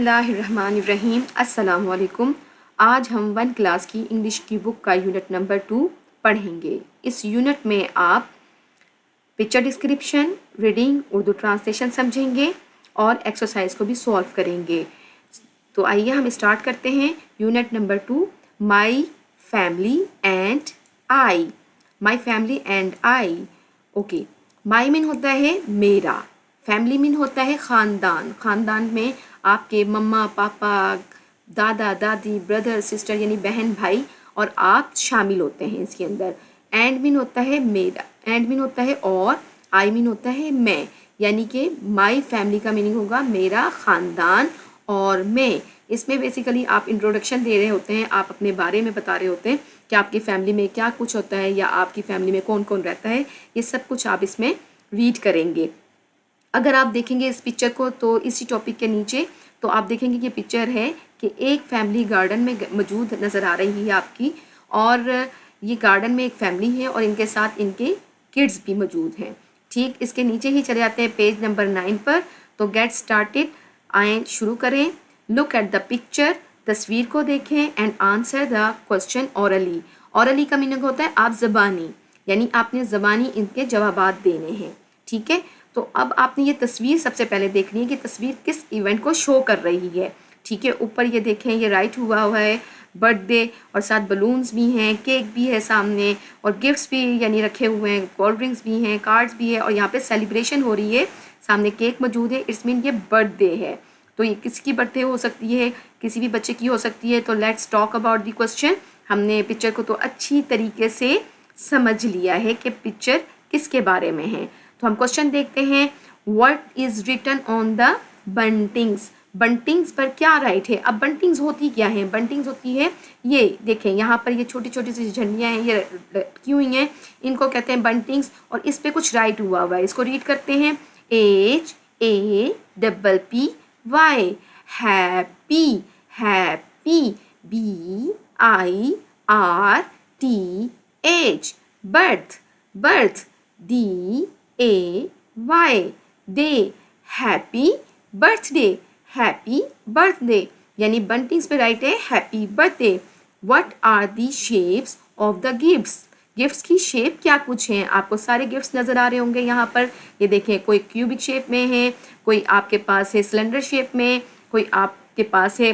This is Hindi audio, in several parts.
बिस्मिल्लाहिर्रहमानिर्रहीम अस्सलाम वालेकुम। आज हम वन क्लास की इंग्लिश की बुक का यूनिट नंबर 2 पढ़ेंगे। इस यूनिट में आप picture description, reading, Urdu translation समझेंगे और एक्सरसाइज को भी सॉल्व करेंगे। तो आइए हम स्टार्ट करते हैं। Unit number 2, my family and I. My family and I. Okay, my mean होता है मेरा, फैमिली मीन होता है ख़ानदान। ख़ानदान में आपके मम्मा पापा, दादा दादी, ब्रदर सिस्टर यानी बहन भाई और आप शामिल होते हैं इसके अंदर। एंड मीन होता है मेरा, एंड मीन होता है और, आई मीन होता है मैं, यानी कि माई फैमिली का मीनिंग होगा मेरा ख़ानदान और मैं। इसमें बेसिकली आप इंट्रोडक्शन दे रहे होते हैं, आप अपने बारे में बता रहे होते हैं कि आपकी फ़ैमिली में क्या कुछ होता है या आपकी फ़ैमिली में कौन कौन रहता है, ये सब कुछ आप इसमें रीड करेंगे। अगर आप देखेंगे इस पिक्चर को तो इसी टॉपिक के नीचे तो आप देखेंगे कि पिक्चर है कि एक फैमिली गार्डन में मौजूद नज़र आ रही है आपकी, और ये गार्डन में एक फैमिली है और इनके साथ इनके किड्स भी मौजूद हैं। ठीक, इसके नीचे ही चले जाते हैं पेज नंबर 9 पर। तो गेट स्टार्टेड, आए शुरू करें। लुक एट द पिक्चर, तस्वीर को देखें and answer the question orally. Orally का मीनिंग होता है आप ज़बानी, यानी आपने ज़बानी इनके जवाबात देने हैं। ठीक है, तो अब आपने ये तस्वीर सबसे पहले देखनी है कि तस्वीर किस इवेंट को शो कर रही है। ठीक है, ऊपर ये देखें, ये राइट हुआ हुआ है बर्थडे और साथ बलून्स भी हैं, केक भी है सामने और गिफ्ट्स भी यानी रखे हुए हैं, कोल्ड ड्रिंक्स भी हैं, कार्ड्स भी है और यहाँ पे सेलिब्रेशन हो रही है, सामने केक मौजूद है। इट्स मीन ये बर्थडे है। तो ये किसकी बर्थडे हो सकती है, किसी भी बच्चे की हो सकती है। तो let's talk about the question. हमने पिक्चर को तो अच्छी तरीके से समझ लिया है कि पिक्चर किसके बारे में है। तो हम क्वेश्चन देखते हैं। What is written on the buntings. Buntings पर क्या राइट है। अब बंटिंग्स होती क्या है, बंटिंग्स होती है, ये देखें यहाँ पर ये छोटी छोटी सी झंडियाँ हैं, ये रखी हुई हैं, इनको कहते हैं बंटिंग्स। और इस पे कुछ राइट हुआ हुआ है, इसको रीड करते हैं। HAPPY, happy, happy, BIRTH, birth, birth, DAY, day, happy birthday, happy birthday, यानी बंटिंग्स पे राइट है happy birthday. What are the shapes of the gifts. Gifts की शेप क्या कुछ हैं, आपको सारे गिफ्ट्स नज़र आ रहे होंगे यहाँ पर। ये देखें, कोई क्यूबिक शेप में है, कोई आपके पास है सिलेंडर शेप में, कोई आपके पास है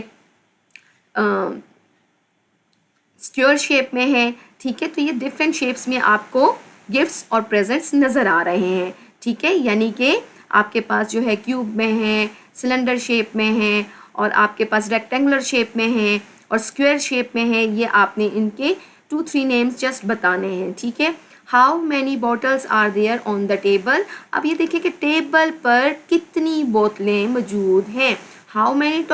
स्क्वायर शेप में है। ठीक है, तो ये डिफरेंट शेप्स में आपको गिफ्ट्स और प्रेजेंट्स नज़र आ रहे हैं। ठीक है, यानी कि आपके पास जो है क्यूब में है, सिलेंडर शेप में है और आपके पास रेक्टेंगुलर शेप में है और स्क्वायर शेप में है। ये आपने इनके 2-3 नेम्स जस्ट बताने हैं। ठीक है, how many bottles are there on the table. अब ये देखिए कि टेबल पर कितनी बोतलें मौजूद हैं। How many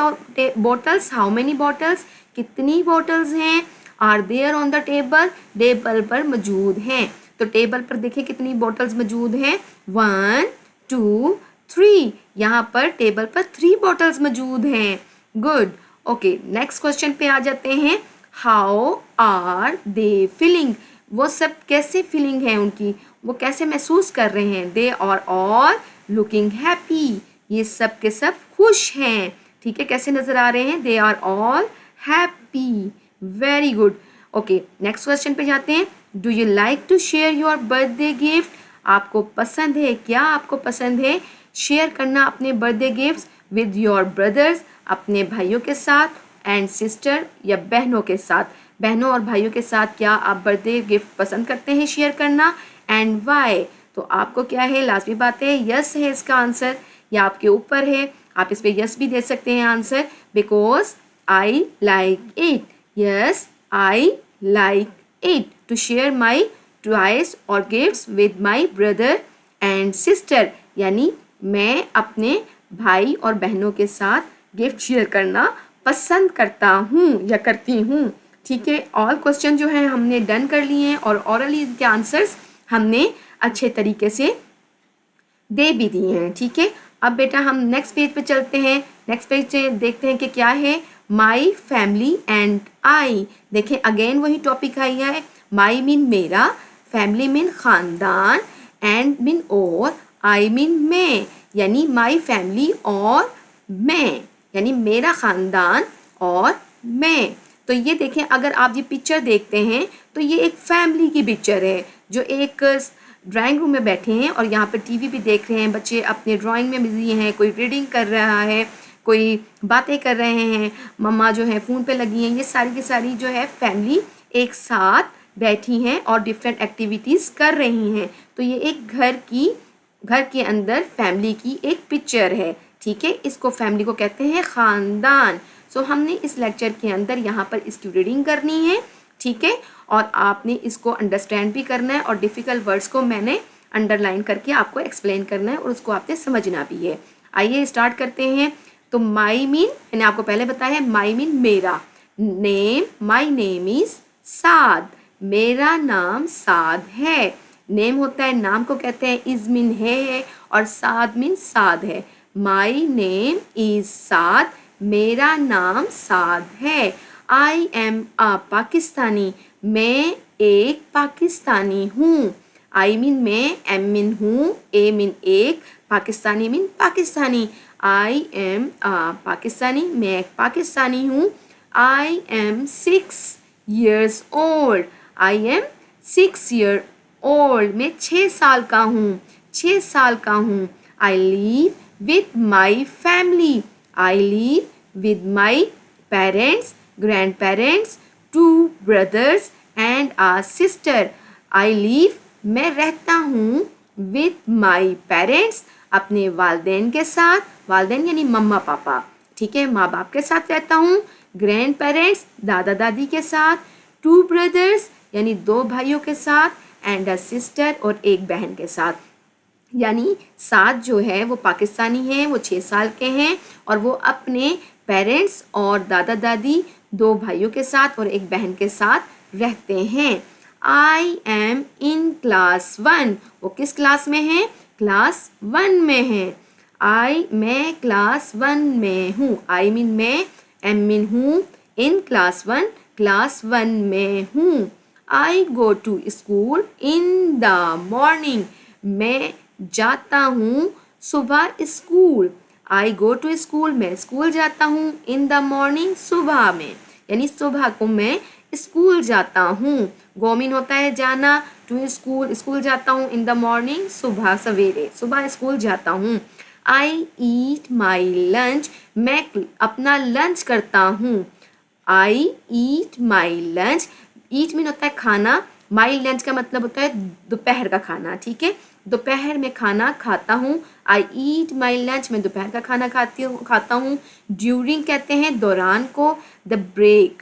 bottles, how many bottles, कितनी बॉटल्स हैं, are there on the table, table पर मौजूद हैं। तो टेबल पर देखिए कितनी बॉटल्स मौजूद हैं, 1 2 3, यहाँ पर टेबल पर 3 बॉटल्स मौजूद हैं। गुड। ओके, नेक्स्ट क्वेश्चन पे आ जाते हैं। हाउ आर दे फीलिंग, वो सब कैसे फीलिंग है उनकी, वो कैसे महसूस कर रहे हैं। They are all looking happy, ये सब के सब खुश हैं। ठीक है, कैसे नज़र आ रहे हैं, they are all happy. Very good. Okay, next question पे जाते हैं। Do you like to share your birthday gift, आपको पसंद है, क्या आपको पसंद है शेयर करना अपने birthday gifts with your brothers, अपने भाइयों के साथ, एंड सिस्टर या बहनों के साथ, बहनों और भाइयों के साथ क्या आप बर्थडे गिफ्ट पसंद करते हैं शेयर करना, एंड वाई। तो आपको क्या है, लाजमी बात है यस है इसका आंसर, या आपके ऊपर है, आप इस पर यस भी दे सकते हैं answer. Because I like it, yes I like it to share my toys और gifts with my brother and sister, यानी मैं अपने भाई और बहनों के साथ गिफ्ट शेयर करना पसंद करता हूँ या करती हूँ। ठीक है, ऑल क्वेश्चन जो है हमने डन कर लिए हैं और ऑरली के आंसर्स हमने अच्छे तरीके से दे भी दिए हैं। ठीक है, अब बेटा हम नेक्स्ट पेज पे चलते हैं। नेक्स्ट पेज पे देखते हैं कि क्या है, माई फैमिली एंड आई। देखें अगेन वही टॉपिक आई है। माई मीन मेरा, फैमिली मीन ख़ानदान, एंड मीन और, आई मीन मैं, यानी माई फैमिली और मैं। यानी मेरा ख़ानदान और मैं। तो ये देखें, अगर आप ये पिक्चर देखते हैं तो ये एक फैमिली की पिक्चर है जो एक ड्राइंग रूम में बैठे हैं और यहाँ पर टीवी भी देख रहे हैं। बच्चे अपने ड्राइंग में बिजी हैं, कोई रीडिंग कर रहा है, कोई बातें कर रहे हैं, मम्मा जो है फ़ोन पे लगी हैं। ये सारी की सारी जो है फैमिली एक साथ बैठी हैं और डिफरेंट एक्टिविटीज़ कर रही हैं। तो ये एक घर के अंदर फैमिली की एक पिक्चर है, ठीक है। इसको फैमिली को कहते हैं ख़ानदान। सो हमने इस लेक्चर के अंदर यहाँ पर इसकी रीडिंग करनी है, ठीक है, और आपने इसको अंडरस्टैंड भी करना है और डिफ़िकल्ट वर्ड्स को मैंने अंडरलाइन करके आपको एक्सप्लेन करना है और उसको आपने समझना भी है। आइए स्टार्ट करते हैं। तो माई मीन मैंने आपको पहले बताया है, माई मीन मेरा। नेम, माई नेम इज़ साद, मेरा नाम साद है। नेम होता है, नाम को कहते हैं, इज़ मीन है और साद मीन साद है। माई नेम इज़ साद, मेरा नाम साद है। आई एम अ पाकिस्तानी, मैं एक पाकिस्तानी हूँ। आई मीन मैं, एम मीन हूँ, ए मीन एक, Pakistani mean Pakistani. I am अ पाकिस्तानी, मैं एक पाकिस्तानी हूँ। I am 6 years old, I am 6 year old, मैं 6 साल का हूँ, 6 साल का हूँ। I live with my family, I live with my parents, grandparents, 2 brothers and a sister. I live, मैं रहता हूँ, with my parents, अपने वालदेन के साथ, वालदेन यानी मम्मा पापा, ठीक है, माँ बाप के साथ रहता हूँ। ग्रैंड पेरेंट्स, दादा दादी के साथ। 2 brothers यानी 2 भाइयों के साथ। एंड अ सिस्टर, और एक बहन के साथ। यानी साद जो है वो पाकिस्तानी हैं, वो 6 साल के हैं और वो अपने पेरेंट्स और दादा दादी, 2 भाइयों के साथ और एक बहन के साथ रहते हैं। आई एम इन क्लास 1, वो किस क्लास में है? क्लास 1 में है। मैं क्लास 1 में हूँ। आई मीन मैं, एम मीन हूँ, इन क्लास 1, क्लास 1 में हूँ। I go to school in the morning, मैं जाता हूँ सुबह school. I go to school, मैं स्कूल जाता हूँ। इन द मॉर्निंग, सुबह में, यानी सुबह को मैं स्कूल जाता हूँ। गो मीन होता है जाना, टू स्कूल, स्कूल जाता हूँ। इन द मॉर्निंग, सुबह सवेरे, सुबह स्कूल जाता हूँ। आई ईट माई लंच, मैं अपना लंच करता हूँ। I eat my lunch, eat mean होता है खाना, माई लंच का मतलब होता है दोपहर का खाना, ठीक है, दोपहर में खाना खाता हूँ। आई ईट माई लंच, मैं दोपहर का खाना खाता हूँ। ड्यूरिंग कहते हैं दौरान को। द ब्रेक,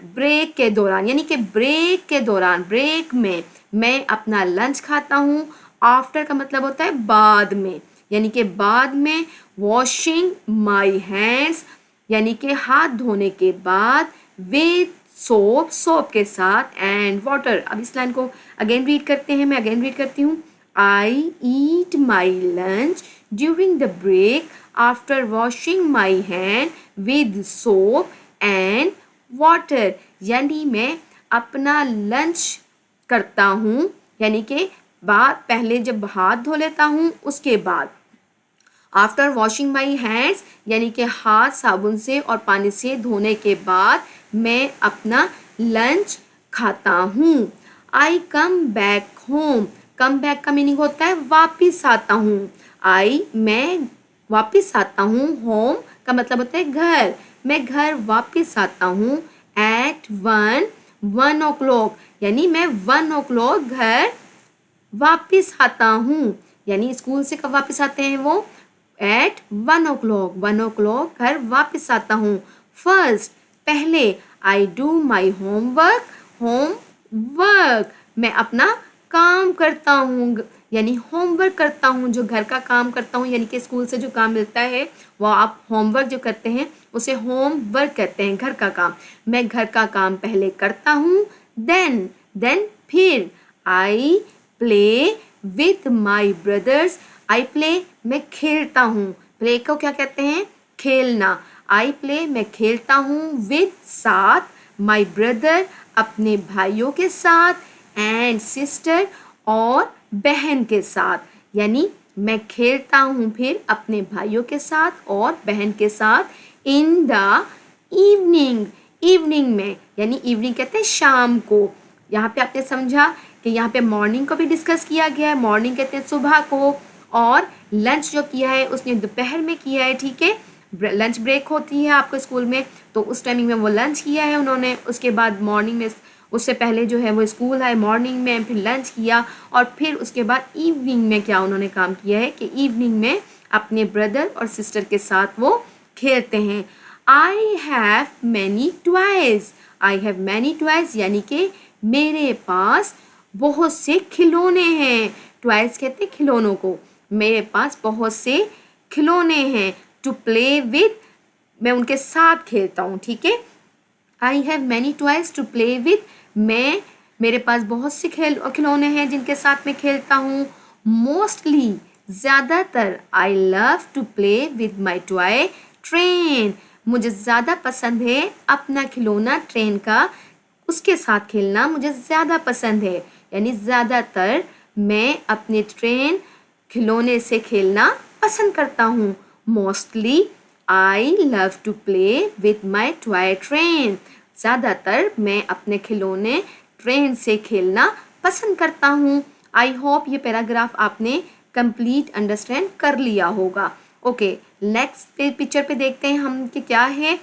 ब्रेक के दौरान, यानी कि ब्रेक के दौरान, ब्रेक में मैं अपना लंच खाता हूँ। आफ्टर का मतलब होता है बाद में, यानी कि बाद में। वॉशिंग माई हैंड्स, यानी कि हाथ धोने के बाद। विद सोप, सोप के साथ। एंड वाटर, अब इस लाइन को अगेन रीड करते हैं, मैं अगेन रीड करती हूँ। I eat my lunch during the break after washing my hand with soap and water, यानी मैं अपना लंच करता हूँ, यानी कि पहले जब हाथ धो लेता हूँ उसके बाद। आफ्टर वॉशिंग माई हैंड्स, यानी कि हाथ साबुन से और पानी से धोने के बाद मैं अपना लंच खाता हूँ। I come back home, come back का मीनिंग होता है वापिस आता हूँ। मैं वापिस आता हूँ। होम का मतलब होता है घर, मैं घर वापिस आता हूँ। एट 1 o'clock, यानी मैं 1 o'clock घर वापिस आता हूँ, यानी स्कूल से कब वापस आते हैं वो? एट 1 o'clock, 1 o'clock घर वापस आता हूँ। फर्स्ट, पहले। I do my homework, homework मैं अपना काम करता हूँ, यानी होमवर्क करता हूँ, जो घर का काम करता हूँ, यानी कि स्कूल से जो काम मिलता है वो आप होमवर्क जो करते हैं उसे होमवर्क कहते हैं, घर का काम। मैं घर का काम पहले करता हूँ। देन फिर। I play with my brothers, I play मैं खेलता हूँ। प्ले को क्या कहते हैं? खेलना। आई प्ले मैं खेलता हूँ। विथ साथ, माई ब्रदर अपने भाइयों के साथ, एंड सिस्टर और बहन के साथ, यानी मैं खेलता हूँ फिर अपने भाइयों के साथ और बहन के साथ इन द इवनिंग। इवनिंग में यानी इवनिंग कहते हैं शाम को। यहाँ पे आपने समझा कि यहाँ पे मॉर्निंग को भी डिस्कस किया गया है, मॉर्निंग कहते हैं सुबह को, और लंच जो किया है उसने दोपहर में किया है, ठीक है। लंच ब्रेक होती है आपके स्कूल में, तो उस टाइमिंग में वो लंच किया है उन्होंने। उसके बाद मॉर्निंग में, उससे पहले जो है वो स्कूल आए मॉर्निंग में, फिर लंच किया, और फिर उसके बाद इवनिंग में क्या उन्होंने काम किया है कि इवनिंग में अपने ब्रदर और सिस्टर के साथ वो खेलते हैं। आई have many toys. I have many toys यानी कि मेरे पास बहुत से खिलौने हैं। टॉयज कहते हैं खिलौनों को। मेरे पास बहुत से खिलौने हैं। टू प्ले विद, मैं उनके साथ खेलता हूँ, ठीक है। I have many toys to play with, मेरे पास बहुत से खिलौने हैं जिनके साथ मैं खेलता हूँ। मोस्टली, ज़्यादातर, I love to play with my toy train, मुझे ज़्यादा पसंद है अपना खिलौना ट्रेन का, उसके साथ खेलना मुझे ज़्यादा पसंद है। यानी ज़्यादातर मैं अपने ट्रेन खिलौने से खेलना पसंद करता हूँ। Mostly I love to play with my toy train, ज़्यादातर मैं अपने खिलौने ट्रेन से खेलना पसंद करता हूँ। आई होप ये पैराग्राफ आपने कंप्लीट अंडरस्टैंड कर लिया होगा। ओके, नेक्स्ट पिक्चर पे देखते हैं हम कि क्या है।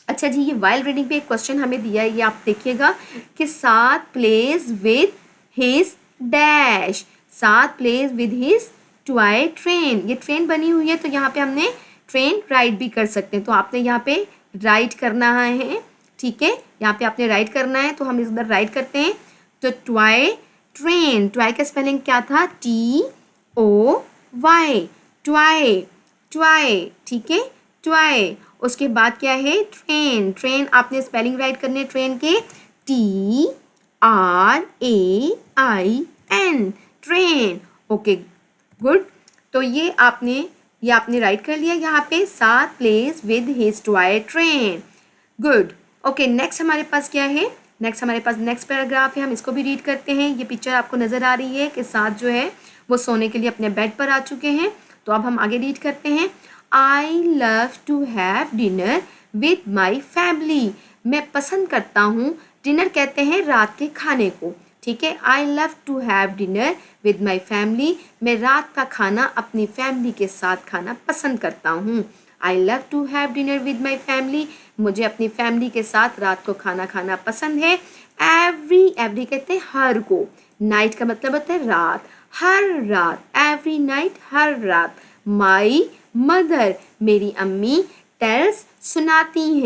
अच्छा जी, ये वाइल रीडिंग पे एक क्वेश्चन हमें दिया है, ये आप देखिएगा कि साथ प्लेज विद हिज डैश, साथ plays with his toy train. ये ट्रेन बनी हुई है तो यहाँ पे हमने ट्रेन राइट भी कर सकते हैं, तो आपने यहाँ पे राइट करना है, ठीक है। यहाँ पे आपने राइट करना है तो हम इधर राइट करते हैं। तो टॉय ट्रेन, टॉय का स्पेलिंग क्या था? TOY, टॉय, टॉय, ठीक है, टॉय। उसके बाद क्या है? ट्रेन, ट्रेन आपने स्पेलिंग राइट करने ट्रेन के TRAIN, ट्रेन। ओके गुड, तो ये आपने राइट कर लिया यहाँ पे, साथ place with his toy train. Good. Okay, next हमारे पास क्या है? नेक्स्ट पैराग्राफ है, हम इसको भी रीड करते हैं। ये पिक्चर आपको नज़र आ रही है कि साथ जो है वो सोने के लिए अपने बेड पर आ चुके हैं। तो अब हम आगे रीड करते हैं। I love to have dinner with my family, मैं पसंद करता हूँ, डिनर कहते हैं रात के खाने को, ठीक है। I love to have dinner with my family, मैं रात का खाना अपनी फैमिली के साथ खाना पसंद करता हूँ। I love to have dinner with my family, मुझे अपनी फैमिली के साथ रात को खाना खाना पसंद है। एवरी कहते हैं हर को, नाइट का मतलब होता है रात, हर रात, एवरी नाइट, हर रात। माई मदर, मेरी अम्मी, टेल्स सुनाती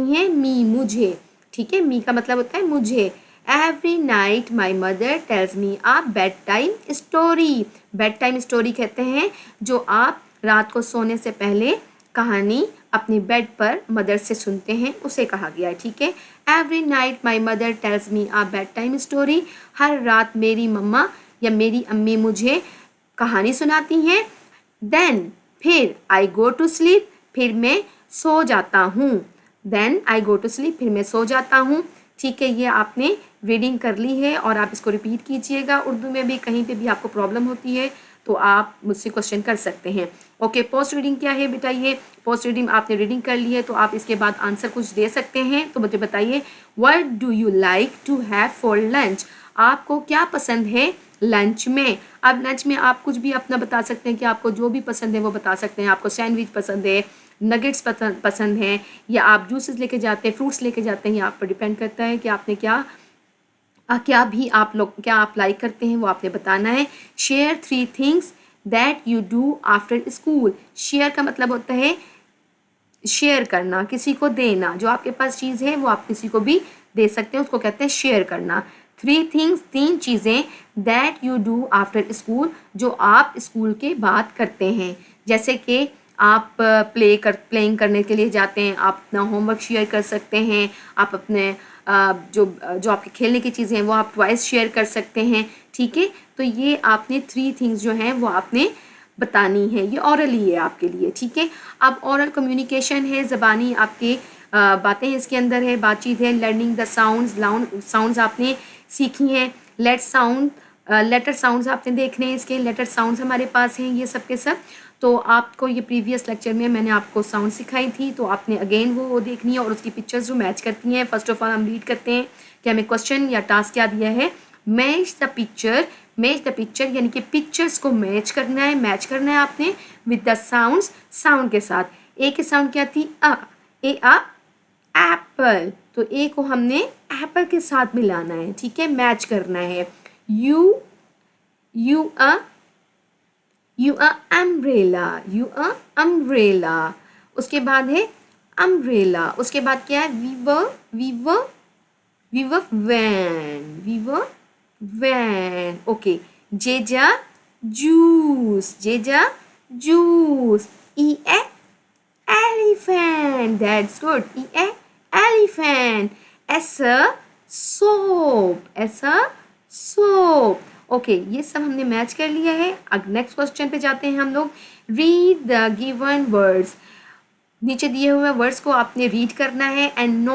हैं मी, मुझे, ठीक है। मी का मतलब होता है मुझे। Every night my mother tells me a bed time story, bed time story कहते हैं जो आप रात को सोने से पहले कहानी अपनी बेड पर मदर से सुनते हैं, उसे कहा गया है, ठीक है। Every night my mother tells me a bed time story, हर रात मेरी मम्मा या मेरी अम्मी मुझे कहानी सुनाती हैं। देन, फिर आई गो टू स्लीप, फिर मैं सो जाता हूँ। Then I go to sleep, फिर मैं सो जाता हूँ, ठीक है। ये आपने रीडिंग कर ली है और आप इसको रिपीट कीजिएगा। उर्दू में भी कहीं पे भी आपको प्रॉब्लम होती है तो आप मुझसे क्वेश्चन कर सकते हैं। ओके, पोस्ट रीडिंग क्या है बेटा? ये पोस्ट रीडिंग आपने रीडिंग कर ली है तो आप इसके बाद आंसर कुछ दे सकते हैं। तो मुझे बताइए, what do you like to have for lunch, आपको क्या पसंद है लंच में? अब लंच में आप कुछ भी अपना बता सकते हैं कि आपको जो भी पसंद है वो बता सकते हैं। आपको सैंडविच पसंद है, नगेट्स पसंद है, या आप जूसेस लेके जाते हैं, फ्रूट्स लेके जाते हैं, ये आप पर डिपेंड करता है कि आपने क्या आप लाइक करते हैं वो आपने बताना है। Share 3 things that you do after school, share का मतलब होता है शेयर करना, किसी को देना, जो आपके पास चीज़ है वो आप किसी को भी दे सकते हैं, उसको कहते हैं शेयर करना। 3 थिंग्स, 3 चीज़ें that you do after school, जो आप स्कूल के बाद करते हैं। जैसे कि आप प्लेइंग करने के लिए जाते हैं, आप अपना होमवर्क शेयर कर सकते हैं, आप अपने जो आपके खेलने की चीज़ें हैं वो आप ट्वाइस शेयर कर सकते हैं, ठीक है। तो ये आपने 3 थिंग्स जो हैं वो आपने बतानी है, ये ऑरली है आपके लिए, ठीक है। अब ऑरल कम्युनिकेशन है, ज़बानी आपके बातें इसके अंदर है, बातचीत है। लर्निंग द साउंड्स आपने सीखी हैं। लेट्स साउंड लेटर साउंड्स आपने देखने हैं, इसके लेटर साउंड्स हमारे पास हैं ये सब के सब। तो आपको ये प्रीवियस लेक्चर में मैंने आपको साउंड सिखाई थी, तो आपने अगेन वो देखनी है और उसकी पिक्चर्स जो मैच करती हैं। फर्स्ट ऑफ ऑल हम रीड करते हैं कि हमें क्वेश्चन या टास्क क्या दिया है। मैच द पिक्चर यानी कि पिक्चर्स को मैच करना है आपने विद द साउंड्स, साउंड के साथ। ए की साउंड क्या थी? अ, ए अ एप्पल, तो ए को हमने एप्पल के साथ मिलाना है, ठीक है, मैच करना है। यू अ अम्ब्रेला, उसके बाद है अम्ब्रेला, उसके बाद क्या है? वी वर वैन, ओके। जेजा juice, E A elephant, that's good, e a elephant, s a soap, okay ये सब हमने मैच कर लिया है। अब नेक्स्ट क्वेश्चन पे जाते हैं हम लोग। रीड द गिवन वर्ड्स, नीचे दिए हुए वर्ड्स को आपने रीड करना है and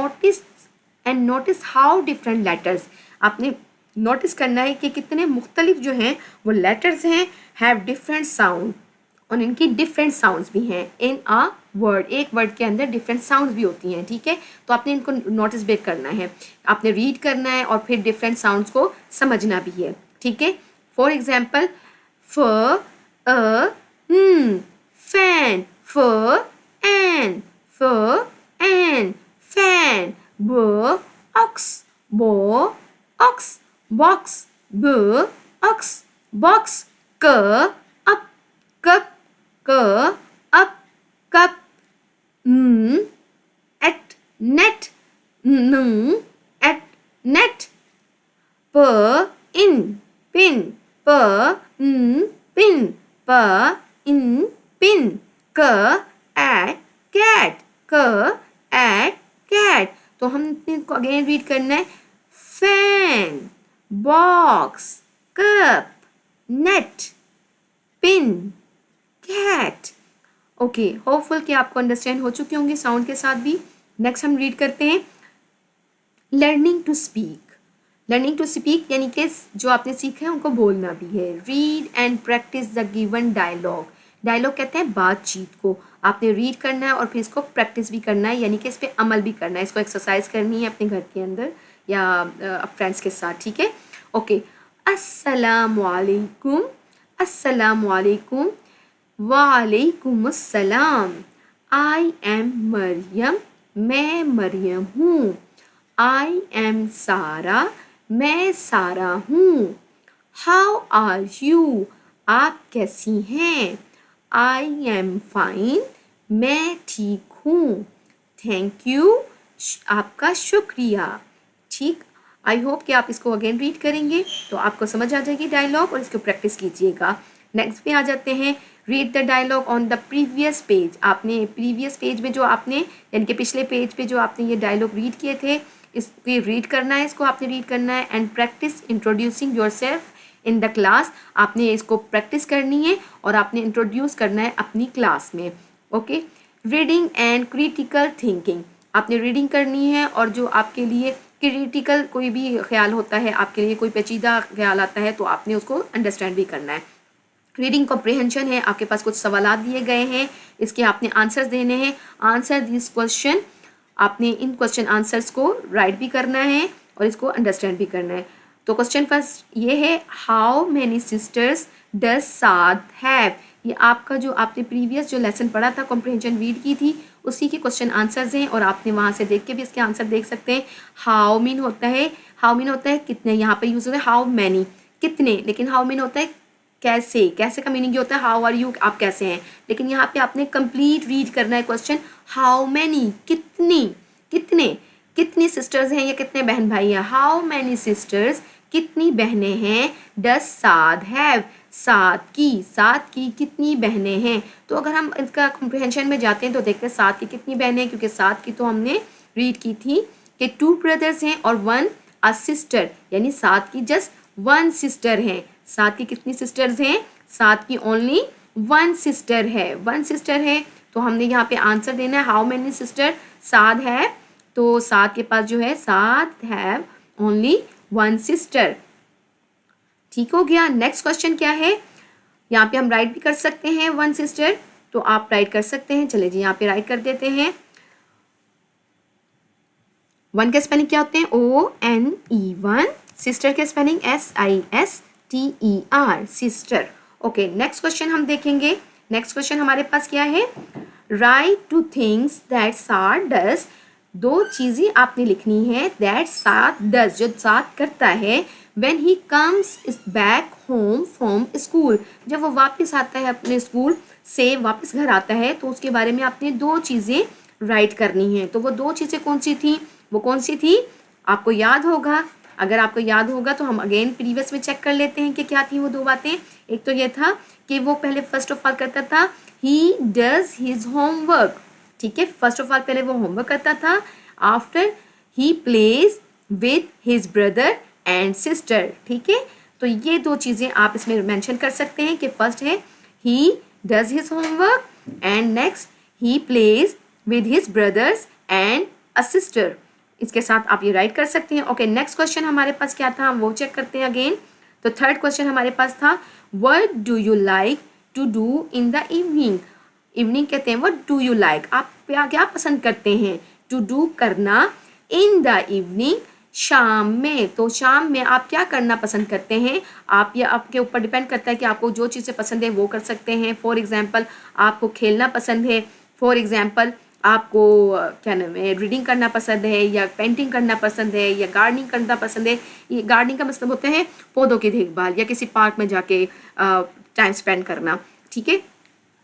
notice how different letters, आपने नोटिस करना है कि कितने मुख्तलिफ जो हैं वो लेटर्स हैं, हैव डिफरेंट साउंड, और इनकी डिफरेंट साउंड्स भी हैं इन अ वर्ड, एक वर्ड के अंदर डिफरेंट साउंड्स भी होती हैं, ठीक है। तो आपने इनको नोटिस भी करना है, आपने रीड करना है और फिर डिफरेंट साउंड्स को समझना भी है, ठीक है। फॉर एग्जाम्पल, फ अ फैन, एन फैन, ब ऑक्स, बॉक्स, ब बॉक्स, क up, cup, cup, at net, at net, प इन पिन, पिन, क एट कैट, तो हम इनको अगेन रीड करना है। Fan, box, cup, net, pin, cat, okay. Hopeful कि आपको अंडरस्टैंड हो चुके होंगे साउंड के साथ भी। नेक्स्ट हम रीड करते हैं लर्निंग टू स्पीक यानी कि जो आपने सीखा है उनको बोलना भी है। Read and practice the given dialogue कहते हैं बातचीत को, आपने रीड करना है और फिर इसको प्रैक्टिस भी करना है, यानी कि इस पर अमल भी करना है, इसको एक्सरसाइज करनी है अपने घर के अंदर या फ्रेंड्स के साथ, ठीक है, ओके। अस्सलामुअलैकुम, वालेकुमुस्सलाम। आई एम मरियम, मैं मरियम हूँ। आई एम सारा, मैं सारा हूँ। हाउ आर यू, आप कैसी हैं। आई एम फाइन, मैं ठीक हूँ। थैंक यू, आपका शुक्रिया, ठीक। आई होप कि आप इसको अगेन रीड करेंगे तो आपको समझ आ जाएगी डायलॉग और इसको प्रैक्टिस कीजिएगा। नेक्स्ट पे आ जाते हैं, read the dialogue on the previous page. आपने प्रीवियस पेज में जो आपने यानी कि पिछले पेज पे जो आपने ये डायलॉग रीड किए थे, इसको रीड करना है, इसको आपने रीड करना है। And practice introducing yourself in the class, आपने इसको प्रैक्टिस करनी है और आपने इंट्रोड्यूस करना है अपनी क्लास में, okay. Reading and critical thinking, आपने रीडिंग करनी है और जो आपके लिए क्रिटिकल कोई भी ख्याल होता है, आपके लिए कोई पेचीदा ख्याल आता है तो आपने उसको अंडरस्टैंड भी करना है। रीडिंग कॉम्प्रिहेंशन है, आपके पास कुछ सवालात दिए गए हैं, इसके आपने आंसर्स देने हैं। आंसर दिस क्वेश्चन, आपने इन क्वेश्चन आंसर्स को राइट भी करना है और इसको अंडरस्टैंड भी करना है। तो क्वेश्चन फर्स्ट ये है, how many sisters does Saad have. ये आपका जो आपने प्रीवियस जो लेसन पढ़ा था, कॉम्प्रिहेंशन रीड की थी, उसी के क्वेश्चन आंसर्स हैं और आपने वहाँ से देख के भी इसके आंसर देख सकते हैं। हाउ मीन होता है कितने, यहाँ पे यूज़ होता है हाउ मैनी, कितने, लेकिन हाउ मीन होता है कैसे का मीनिंग ये होता है हाउ आर यू, आप कैसे हैं, लेकिन यहाँ पे आपने कंप्लीट रीड करना है क्वेश्चन। हाउ मैनी, कितनी सिस्टर्स हैं या कितने बहन भाई हैं। हाउ मैनी सिस्टर्स, कितनी बहनें हैं। डज साद हैव, सात की कितनी बहनें हैं। तो अगर हम इसका कॉम्प्रिहेंशन में जाते हैं तो देखते हैं सात की कितनी बहनें हैं, क्योंकि सात की तो हमने रीड की थी कि 2 ब्रदर्स हैं और 1 अ सिस्टर, यानी सात की जस्ट 1 सिस्टर हैं। सात की कितनी सिस्टर्स हैं, सात की ओनली 1 सिस्टर है, तो हमने यहाँ पे आंसर देना है how many sister Saad have, तो सात के पास जो है सात हैव ओनली 1 सिस्टर, ठीक हो गया। नेक्स्ट क्वेश्चन क्या है, यहाँ पे हम राइट भी कर सकते हैं वन सिस्टर, तो आप राइट कर सकते हैं। चले जी यहाँ पे राइट कर देते हैं। वन के स्पेलिंग क्या होते हैं, ONE वन। सिस्टर के spelling SISTER sister. Okay, next question हम देखेंगे। नेक्स्ट क्वेश्चन हमारे पास क्या है, राइट टू थिंग्स दैट साथ डज। दो चीज़ें आपने लिखनी है दैट साथ डज, जो साथ करता है, when he comes back home from school, जब वो वापस आता है अपने स्कूल से, वापस घर आता है, तो उसके बारे में आपने दो चीज़ें राइट करनी है। तो वो दो चीज़ें कौन सी थी, वो कौन सी थी, आपको याद होगा। अगर आपको याद होगा तो हम अगेन प्रीवियस में चेक कर लेते हैं कि क्या थी वो दो बातें। एक तो ये था कि वो पहले फर्स्ट ऑफ ऑल करता था ही डज हिज होमवर्क, ठीक है, फर्स्ट ऑफ ऑल पहले वो होमवर्क करता था। After he plays with his brother and sister, ठीक है। तो ये दो चीज़ें आप इसमें मेंशन कर सकते हैं कि फर्स्ट है he does his homework and next he plays with his brothers and a sister. इसके साथ आप ये राइट कर सकते हैं। ओके, नेक्स्ट क्वेश्चन हमारे पास क्या था, हम वो चेक करते हैं अगेन। तो थर्ड क्वेश्चन हमारे पास था what do you like to do in the evening. Evening कहते हैं व्हाट डू यू लाइक, आप क्या क्या पसंद करते हैं, टू डू करना, इन द इवनिंग शाम में, तो शाम में आप क्या करना पसंद करते हैं। आप ये आपके ऊपर डिपेंड करता है कि आपको जो चीज़ें पसंद है वो कर सकते हैं। फॉर एग्जांपल आपको खेलना पसंद है, फॉर एग्जांपल आपको क्या नाम है रीडिंग करना पसंद है, या पेंटिंग करना पसंद है, या गार्डनिंग करना पसंद है। ये गार्डनिंग का मतलब होता है पौधों की देखभाल, या किसी पार्क में जाके टाइम स्पेंड करना, ठीक है,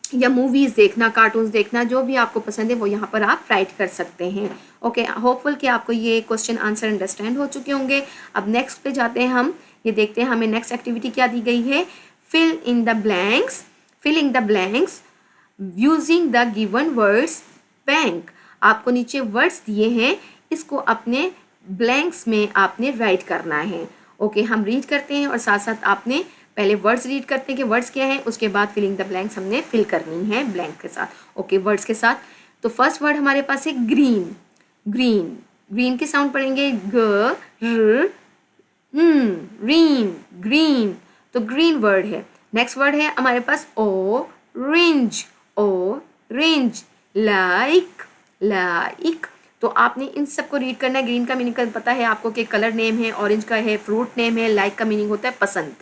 या मूवीज़ देखना, कार्टून्स देखना, जो भी आपको पसंद है वो यहाँ पर आप राइट कर सकते हैं। ओके, होपफुल कि आपको ये क्वेश्चन आंसर अंडरस्टैंड हो चुके होंगे। अब नेक्स्ट पे जाते हैं हम, ये देखते हैं हमें नेक्स्ट एक्टिविटी क्या दी गई है, fill in the blanks, fill in the blanks using the given words bank. आपको नीचे वर्ड्स दिए हैं, इसको अपने ब्लैंक्स में आपने राइट करना है। ओके, हम रीड करते हैं और साथ साथ आपने पहले वर्ड्स रीड करते हैं कि वर्ड्स क्या है, उसके बाद फिलिंग द ब्लैंक्स हमने फिल करनी है ब्लैंक के साथ। ओके, वर्ड्स के साथ। तो फर्स्ट वर्ड हमारे पास है ग्रीन। ग्रीन, ग्रीन की साउंड पढ़ेंगे ग र ग्रीन, ग्रीन, तो ग्रीन वर्ड है। नेक्स्ट वर्ड है हमारे पास ऑरेंज, ऑरेंज, लाइक, लाइक। तो आपने इन सबको रीड करना है। ग्रीन का मीनिंग पता है आपको कि कलर नेम है, ऑरेंज का है फ्रूट नेम है, लाइक का मीनिंग होता है पसंद,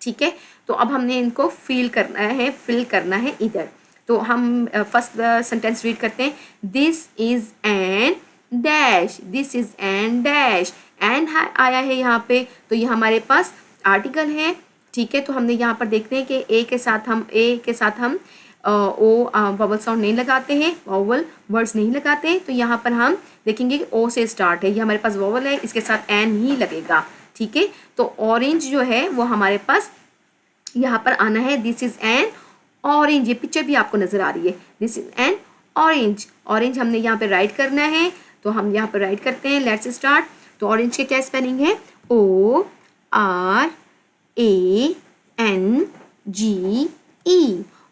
ठीक है। तो अब हमने इनको फिल करना है इधर। तो हम फर्स्ट सेंटेंस रीड करते हैं, this is an dash, this is an dash. An आया है यहाँ पे, तो ये हमारे पास आर्टिकल है, ठीक है। तो हमने यहाँ पर देखते हैं कि ए के साथ हम ओ वॉवल साउंड नहीं लगाते हैं, वॉवल वर्ड्स नहीं लगाते। तो यहाँ पर हम देखेंगे कि ओ से स्टार्ट है, ये हमारे पास वॉवल है, इसके साथ एन ही लगेगा, ठीक है। तो ऑरेंज जो है वो हमारे पास यहाँ पर आना है, दिस इज एन ऑरेंज। ये पिक्चर भी आपको नजर आ रही है, this is an orange. Orange हमने यहाँ पे राइट करना है, तो हम यहाँ पर राइट करते हैं, लेट्स स्टार्ट। तो ऑरेंज के क्या स्पेलिंग है, ORANGE,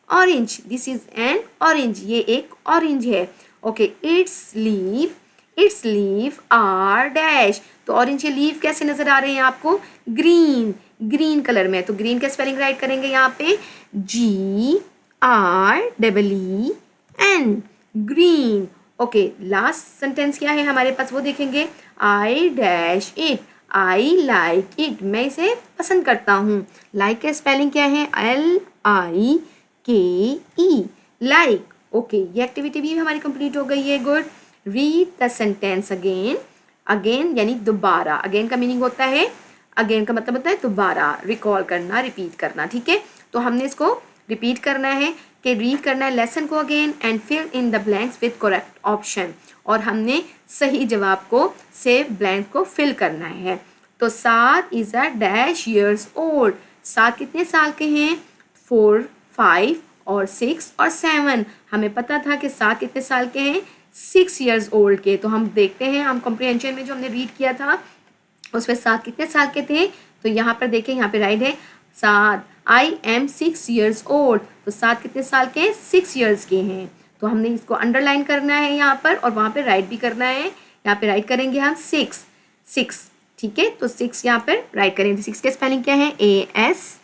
orange. This is an orange, ये एक ऑरेंज है। Okay, it's leave are dash. तो ऑरेंज के लीव कैसे नजर आ रहे हैं आपको, ग्रीन, ग्रीन कलर में। तो ग्रीन का स्पेलिंग राइट करेंगे यहाँ पे GREEN, green. Okay, last sentence क्या है हमारे पास वो देखेंगे, I dash it, I like it, मैं इसे पसंद करता हूँ। लाइक का स्पेलिंग क्या है, LIKE, लाइक। ओके, ये एक्टिविटी भी हमारी कंप्लीट हो गई है, good. Read the sentence again, again यानी दोबारा। अगेन का मीनिंग होता है, अगेन का मतलब होता है दोबारा, रिकॉल करना, रिपीट करना, ठीक है। तो हमने इसको रिपीट करना है कि रीड करना है लेसन को again and fill in the blanks with correct option, और हमने सही जवाब को से ब्लैंक को फिल करना है। तो सात is a dash years old, सात कितने साल के हैं, 4, 5 और 6 और 7। हमें पता था कि सात कितने साल के हैं, 6 ईयर्स ओल्ड के। तो हम देखते हैं, हम कॉम्प्रिहेंशन में जो हमने रीड किया था उसमें सात कितने साल के थे। तो यहाँ पर देखें, यहाँ पे राइट है सात, आई एम 6 ईयर्स ओल्ड। तो सात कितने साल के, 6 ईयर्स के हैं। तो हमने इसको अंडरलाइन करना है यहाँ पर, और वहाँ पे राइट भी करना है। यहाँ पे राइट करेंगे हम 6, ठीक है, तो 6 यहाँ पर राइट करेंगे। 6 के स्पेलिंग क्या है? ASSIX,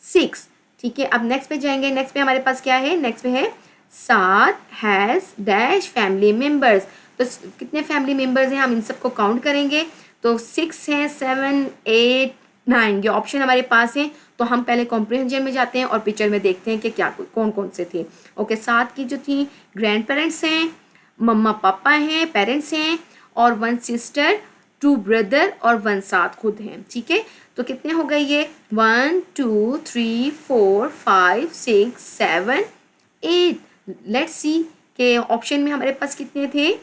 6। ठीक है, अब नेक्स्ट पे जाएंगे। नेक्स्ट पे हमारे पास क्या है? नेक्स्ट पे है सात हैज़ डैश फैमिली मेम्बर्स। तो कितने फैमिली मेम्बर्स हैं, हम इन सबको काउंट करेंगे। तो 6 हैं, 7, 8, 9 ये ऑप्शन हमारे पास हैं। तो हम पहले कॉम्प्रिहेंशन में जाते हैं और पिक्चर में देखते हैं कि क्या कौन कौन से थे। ओके, 7 की जो थी ग्रैंड पेरेंट्स हैं, मम्मा पापा हैं, पेरेंट्स हैं, और 1 सिस्टर, 2 ब्रदर और 1 साथ खुद हैं। ठीक है, तो कितने हो गए ये? 1 2 3 4 5 6 7 8। लेट्स सी के ऑप्शन में हमारे पास कितने थे।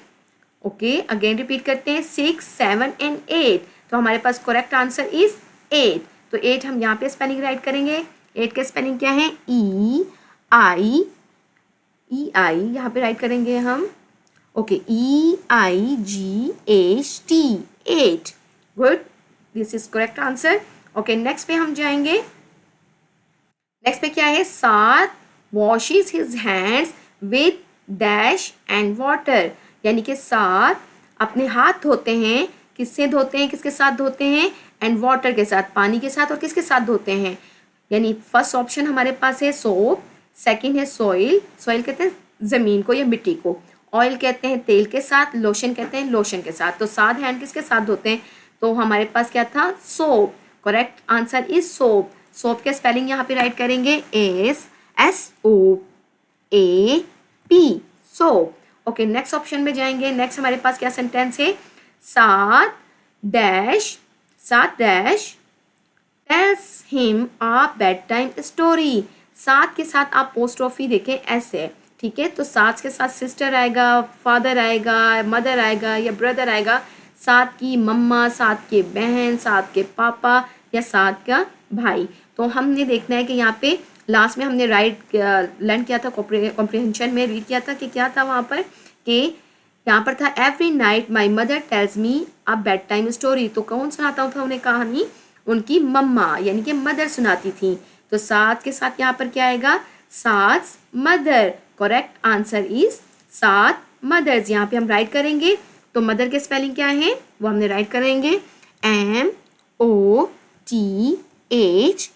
ओके, अगेन रिपीट करते हैं, 6, 7 एंड 8। तो हमारे पास करेक्ट आंसर इज 8। तो 8 हम यहाँ पे स्पेलिंग राइट करेंगे। 8 के स्पेलिंग क्या है? EI, यहाँ पे राइट करेंगे हम। Okay, EIGHT, 8। Good, this is correct answer. Okay, next पे हम जाएंगे। नेक्स्ट पे क्या है? 7 washes his hands with dash and water, यानी कि 7 अपने हाथ धोते हैं। किससे धोते हैं, किसके साथ धोते हैं? एंड वाटर के साथ, पानी के साथ। और किसके साथ धोते हैं? यानी फर्स्ट ऑप्शन हमारे पास है सोप, सेकंड है सॉइल, सॉइल कहते हैं ज़मीन को या मिट्टी को, ऑयल कहते हैं तेल के साथ, लोशन कहते हैं लोशन के साथ। तो 7 हैंड किसके साथ धोते हैं? तो हमारे पास क्या था? Soap. Correct answer is soap. Soap के स्पेलिंग यहाँ पे राइट करेंगे SOAP, soap. Okay, next option में जाएंगे। नेक्स्ट हमारे पास क्या सेंटेंस है? 7 dash tells him a bed time story. 7 के साथ आप पोस्ट्रोफी देखें ऐसे, ठीक है। तो 7 के साथ सिस्टर आएगा, फादर आएगा, मदर आएगा या ब्रदर आएगा, 7 की मम्मा, 7 के बहन, 7 के पापा या 7 का भाई। तो हमने देखना है कि यहाँ पे लास्ट में हमने राइट लर्न किया था, कॉम्प्रिहेंशन में रीड किया था कि क्या था वहाँ पर, कि यहाँ पर था every night my mother tells me a bed time story. तो कौन सुनाता था उन्हें कहानी? उनकी मम्मा यानी कि मदर सुनाती थी। तो 7 के साथ यहाँ पर क्या आएगा? 7 mother. Correct answer is 7 mothers. यहाँ पे हम राइट करेंगे। तो मदर के स्पेलिंग क्या है वो हमने राइट करेंगे, MOTHER,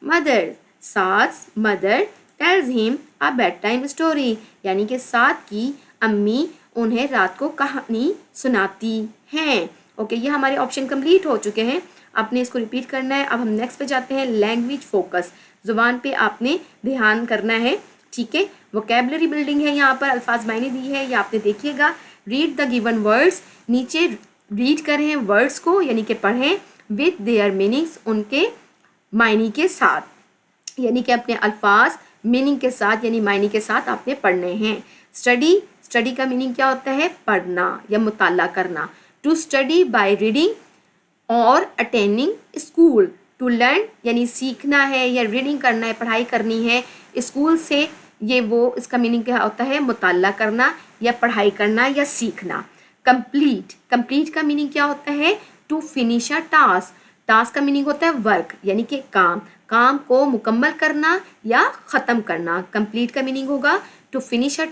mother. 7 mother tells him a bed time story, यानी कि 7 की अम्मी उन्हें रात को कहानी सुनाती हैं। ओके, ये हमारे ऑप्शन कंप्लीट हो चुके हैं। आपने इसको रिपीट करना है। अब हम नेक्स्ट पे जाते हैं, लैंग्वेज फोकस। जुबान पे आपने ध्यान करना है, ठीक है। वोकेबलरी बिल्डिंग है, यहाँ पर अल्फाज मायने दी है, ये आपने देखिएगा। रीड द गिवन वर्ड्स, नीचे रीड करें वर्ड्स को, यानी कि पढ़ें विद देयर मीनिंग्स, उनके मायने के साथ, यानी कि अपने अल्फाज मीनिंग के साथ यानी मायने के साथ आपने पढ़ने हैं। स्टडी का मीनिंग क्या होता है? पढ़ना या मुताला करना। टू स्टडी बाय रीडिंग और अटेंडिंग स्कूल। टू लर्न यानी सीखना है या रीडिंग करना है, पढ़ाई करनी है स्कूल से, ये वो इसका मीनिंग क्या होता है? मुताला करना या पढ़ाई करना या सीखना। कंप्लीट का मीनिंग क्या होता है? टू फिनिश अ टास्क का मीनिंग होता है वर्क, यानी कि काम को मुकम्मल करना या ख़त्म करना। कंप्लीट का मीनिंग होगा टू फिनिश अ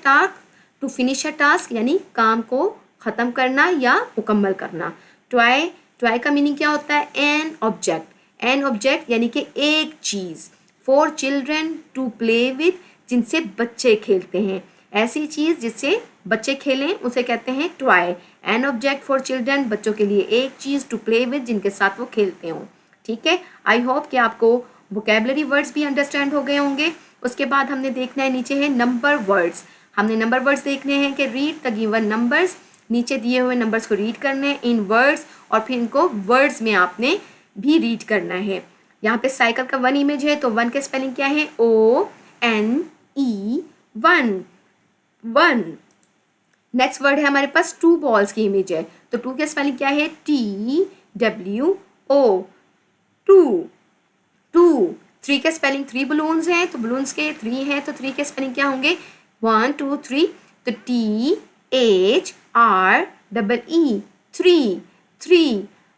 टास्क यानी काम को ख़त्म करना या मुकम्मल करना। ट्वाई का मीनिंग क्या होता है? एन ऑब्जेक्ट यानी कि एक चीज़। For children to play with, जिनसे बच्चे खेलते हैं, ऐसी चीज़ जिससे बच्चे खेलें उसे कहते हैं ट्वाई। एन ऑब्जेक्ट फॉर चिल्ड्रन, बच्चों के लिए एक चीज़, टू प्ले विद, जिनके साथ वो खेलते हों। ठीक है, आई होप कि आपको वोकेबलरी वर्ड्स भी अंडरस्टैंड हो गए होंगे। उसके बाद हमने देखना है, नीचे है नंबर वर्ड्स। हमने नंबर वर्ड्स देखने हैं कि रीड द गिवन नंबर्स, नीचे दिए हुए नंबर्स को रीड करने हैं इन वर्ड्स, और फिर इनको वर्ड्स में आपने भी रीड करना है। यहाँ पे साइकिल का 1 इमेज है, तो 1 के स्पेलिंग क्या है? ONE, 1। नेक्स्ट वर्ड है हमारे पास 2 बॉल्स की इमेज है, तो 2 के स्पेलिंग क्या है? TWO, 2। 3 के स्पेलिंग 3 बलून्स हैं, तो बलून्स के 3 हैं, तो 3 के स्पेलिंग क्या होंगे? 1 2 3, तो THREE, 3।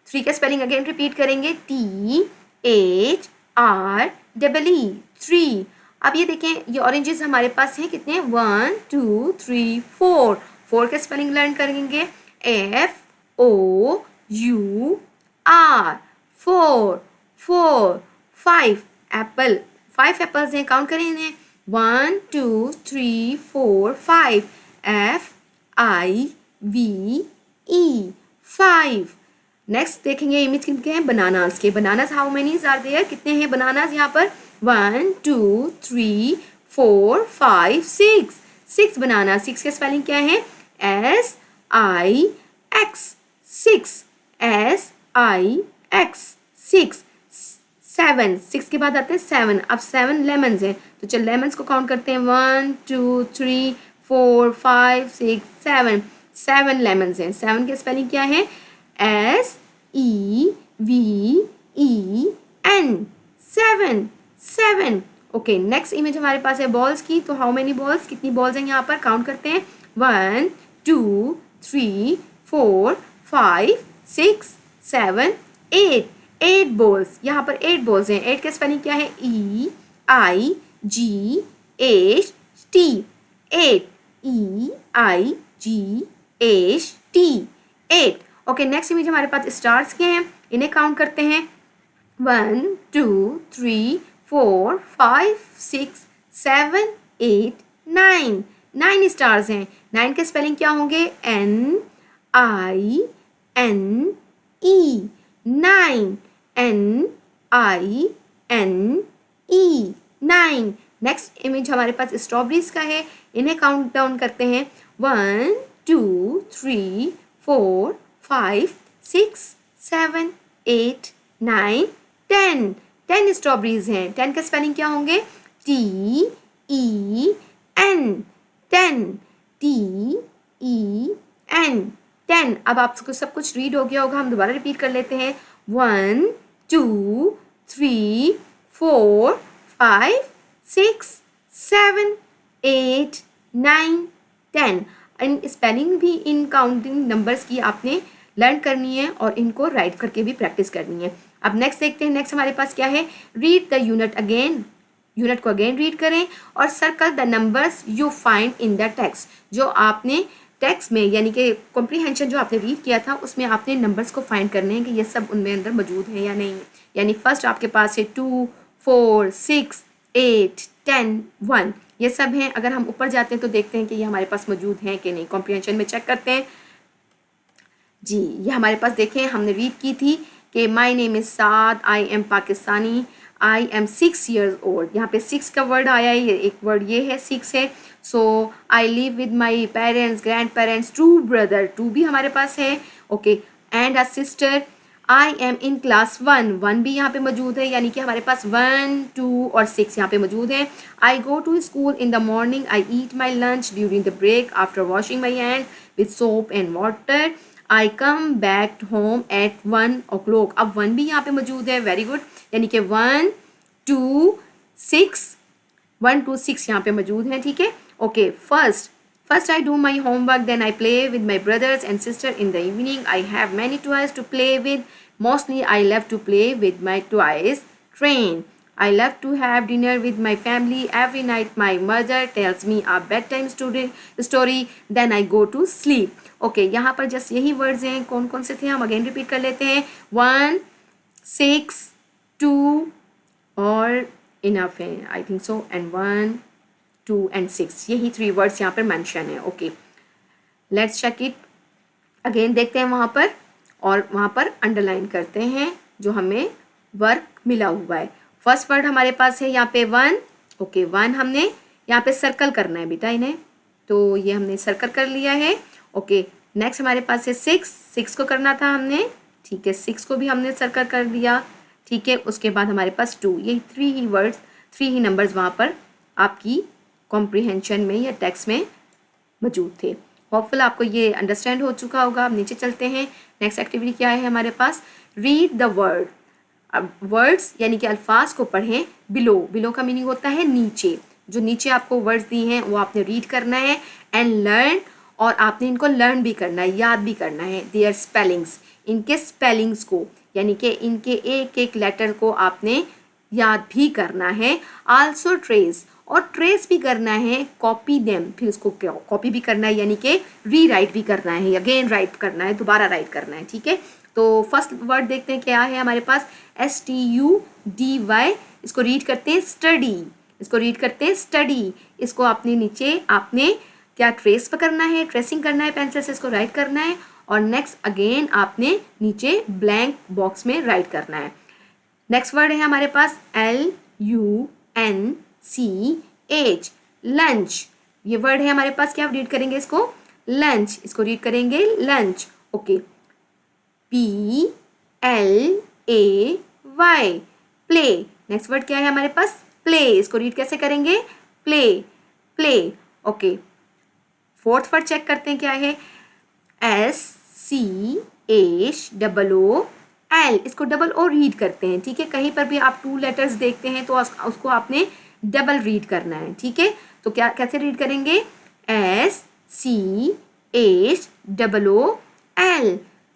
3 के स्पेलिंग अगेन रिपीट करेंगे, THREE, 3। अब ये देखें, ये ऑरेंजेस हमारे पास हैं कितने? 1 2 3 4। 4 के स्पेलिंग लर्न करेंगे, FOUR, 4, 4, 5 एप्पल, 5 एप्पल्स हैं, काउंट करें इन्हें, 1 2 3 4 5 FIVE 5। नेक्स्ट देखेंगे इमेज किनके हैं, बनानास के। Bananas how many are there, कितने हैं बनानास यहाँ पर, 1 2 3 4 5 6, 6 बनाना। 6 के स्पेलिंग क्या है, SIX, 6, SIX 6। 7, 6 के बाद आते हैं 7। अब 7 लेमन्स हैं, तो चल लेमन्स को काउंट करते हैं, 1 2 3 4 5 6 7, 7 लेमन्स हैं। 7 के स्पेलिंग क्या है, SEVEN, 7, 7। ओके, नेक्स्ट इमेज हमारे पास है बॉल्स की। तो हाउ मेनी बॉल्स, कितनी बॉल्स हैं यहाँ पर, काउंट करते हैं, 1 2 3 4 5 6 7 8, 8 बॉल्स। यहाँ पर 8 बॉल्स हैं। 8 के स्पेलिंग क्या है, EIGHT, 8, EIGHT 8। Okay, next image हमारे पास स्टार्स के हैं, इन्हें काउंट करते हैं, 1 2 3 4 5 6 7 8 9, 9 स्टार्स हैं। 9 के स्पेलिंग क्या होंगे, NINE, 9, NINE 9। नेक्स्ट इमेज हमारे पास स्ट्रॉबेरीज का है, इन्हें काउंट डाउन करते हैं, 1 2 3 4 5 6 7 8 9 10, 10 स्ट्रॉबेरीज हैं। 10 के स्पेलिंग क्या होंगे, TEN, 10, TEN 10। अब आपको सब कुछ रीड हो गया होगा, हम दोबारा रिपीट कर लेते हैं, 1 2 3 4 5 6 7 8 9 10। इन स्पेलिंग भी इन काउंटिंग नंबर्स की आपने लर्न करनी है और इनको राइट करके भी प्रैक्टिस करनी है। अब नेक्स्ट देखते हैं, नेक्स्ट हमारे पास क्या है, read the unit again. Unit को अगेन रीड करें और circle the numbers you find in the text. जो आपने टेक्स्ट में यानी कि कॉम्प्रीहेंशन जो आपने रीड किया था उसमें आपने नंबर्स को फाइंड करने हैं कि ये सब उनमें अंदर मौजूद है या नहीं। यानी फर्स्ट आपके पास है 2 4 6 8 10 1, ये सब हैं। अगर हम ऊपर जाते हैं तो देखते हैं कि ये हमारे पास मौजूद हैं कि नहीं, कॉम्प्रीहेंशन में चेक करते हैं। जी, ये हमारे पास देखें, हमने रीड की थी कि my name is Saad, I am Pakistani, I am 6 years old। यहाँ पे 6 का वर्ड आया है, ये एक वर्ड ये है 6 है। So I live with my parents, grandparents, 2 brother, 2 भी हमारे पास है, okay, and a sister. I am in class 1, 1 भी यहाँ पे मौजूद है, यानी कि हमारे पास 1 2 और 6 यहाँ पे मौजूद है। I go to school in the morning, I eat my lunch during the break after washing my hand with soap and water. I come back home at 1 o'clock। अब 1 भी यहाँ पे मौजूद है, वेरी गुड, यानी कि 1 2 6 यहाँ पे मौजूद है, ठीक है, okay. First I do my homework, then I play with my brothers and sister in the evening. I have many toys to play with. Mostly I love to play with my toys train. I love to have dinner with my family. Every night my mother tells me a bedtime story, then I go to sleep. Okay, यहाँ पर जस्ट यही वर्ड्स हैं, कौन कौन से थे हम अगेन रिपीट कर लेते हैं, 1 6 2 और इनफ है I think so, and 1 2 and 6, यही 3 वर्ड्स यहाँ पर मेंशन है। Okay, let's check it again, देखते हैं वहाँ पर और वहाँ पर अंडरलाइन करते हैं जो हमें वर्क मिला हुआ है। फर्स्ट वर्ड हमारे पास है यहाँ पे 1, ओके, 1 हमने यहाँ पे सर्कल करना है बेटा इन्हें, तो ये हमने सर्कल कर लिया है, ओके। नेक्स्ट हमारे पास है 6 को करना था हमने, ठीक है, 6 को भी हमने सर्कल कर दिया, ठीक है। उसके बाद हमारे पास 2, ये 3 ही वर्ड्स, 3 ही नंबर्स वहाँ पर आपकी कॉम्प्रीहेंशन में या टेक्स्ट में मौजूद थे। होपफुल आपको ये अंडरस्टैंड हो चुका होगा। अब नीचे चलते हैं, नेक्स्ट एक्टिविटी क्या है हमारे पास, रीड द वर्ड। अब वर्ड्स यानी कि अल्फाज को पढ़ें बिलो। बिलो का मीनिंग होता है नीचे, जो नीचे आपको वर्ड्स दी हैं वो आपने रीड करना है, एंड लर्न, और आपने इनको लर्न भी करना है, याद भी करना है, देयर स्पेलिंग्स, इनके स्पेलिंग्स को, यानी कि इनके एक एक लेटर को आपने याद भी करना है। आल्सो ट्रेस, और ट्रेस भी करना है, कॉपी देम, फिर उसको कॉपी भी करना है यानी कि रीराइट भी करना है, अगेन राइट करना है, दोबारा राइट करना है, ठीक है। तो फर्स्ट वर्ड देखते हैं क्या है हमारे पास, STUDY, इसको रीड करते हैं स्टडी, इसको रीड करते हैं स्टडी। इसको आपने नीचे आपने क्या ट्रेस पकड़ना है, ट्रेसिंग करना है, पेंसिल से इसको राइट करना है और नेक्स्ट अगेन आपने नीचे ब्लैंक बॉक्स में राइट करना है। नेक्स्ट वर्ड है हमारे पास LUNCH, लंच। ये वर्ड है हमारे पास, क्या रीड करेंगे इसको, लंच, इसको रीड करेंगे lunch, okay. PLAY, play. Next word क्या है हमारे पास, प्ले, इसको रीड कैसे करेंगे, play, play, okay. Fourth word check करते हैं क्या है, SCHOOL, इसको डबल ओ रीड करते हैं, ठीक है। कहीं पर भी आप 2 लेटर्स देखते हैं तो उसको आपने डबल रीड करना है, ठीक है। तो क्या कैसे रीड करेंगे, SCHOOL,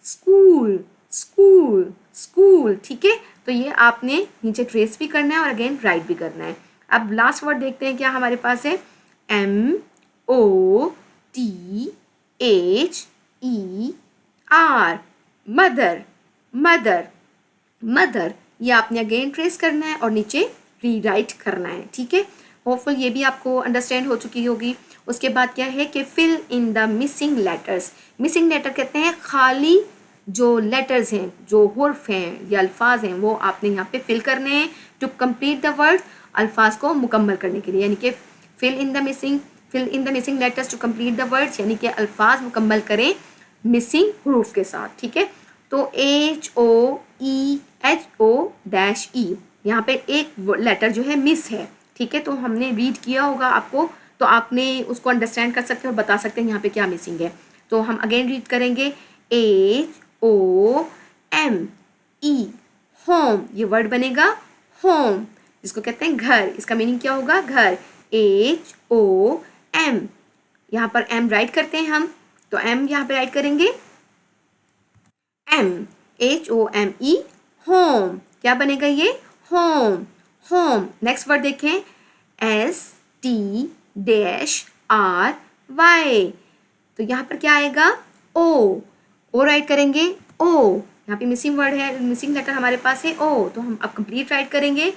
स्कूल, स्कूल, स्कूल, ठीक है। तो ये आपने नीचे ट्रेस भी करना है और अगेन राइट भी करना है। अब लास्ट वर्ड देखते हैं क्या हमारे पास है, MOTHER, मदर, मदर, मदर। ये आपने अगेन ट्रेस करना है और नीचे रीराइट करना है, ठीक है। होपफुल ये भी आपको अंडरस्टैंड हो चुकी होगी। उसके बाद क्या है कि fill in the missing letters, missing letter कहते हैं खाली जो लेटर्स हैं, जो हुर्फ हैं या अल्फाज हैं, वो आपने यहाँ पे फिल करने हैं टू कंप्लीट द वर्ड, अल्फाज को मुकम्मल करने के लिए, यानी कि fill in the missing letters to complete the words, यानी कि अल्फाज मुकम्मल करें मिसिंग हरूफ के साथ, ठीक है। तो HOEHO-E, यहाँ पे एक लेटर जो है मिस है, ठीक है। तो हमने रीड किया होगा आपको, तो आपने उसको अंडरस्टैंड कर सकते हैं और बता सकते हैं यहाँ पे क्या मिसिंग है। तो हम अगेन रीड करेंगे HOME, होम, ये वर्ड बनेगा होम, जिसको कहते हैं घर, इसका मीनिंग क्या होगा, घर। HOM, यहाँ पर M राइट करते हैं हम, तो M यहाँ पे राइट करेंगे HOME, होम, क्या बनेगा ये, होम, होम। नेक्स्ट वर्ड देखें STY, तो यहाँ पर क्या आएगा, O राइट करेंगे, O, यहाँ पे मिसिंग वर्ड है, मिसिंग लेटर हमारे पास है O, तो हम अब कंप्लीट राइट करेंगे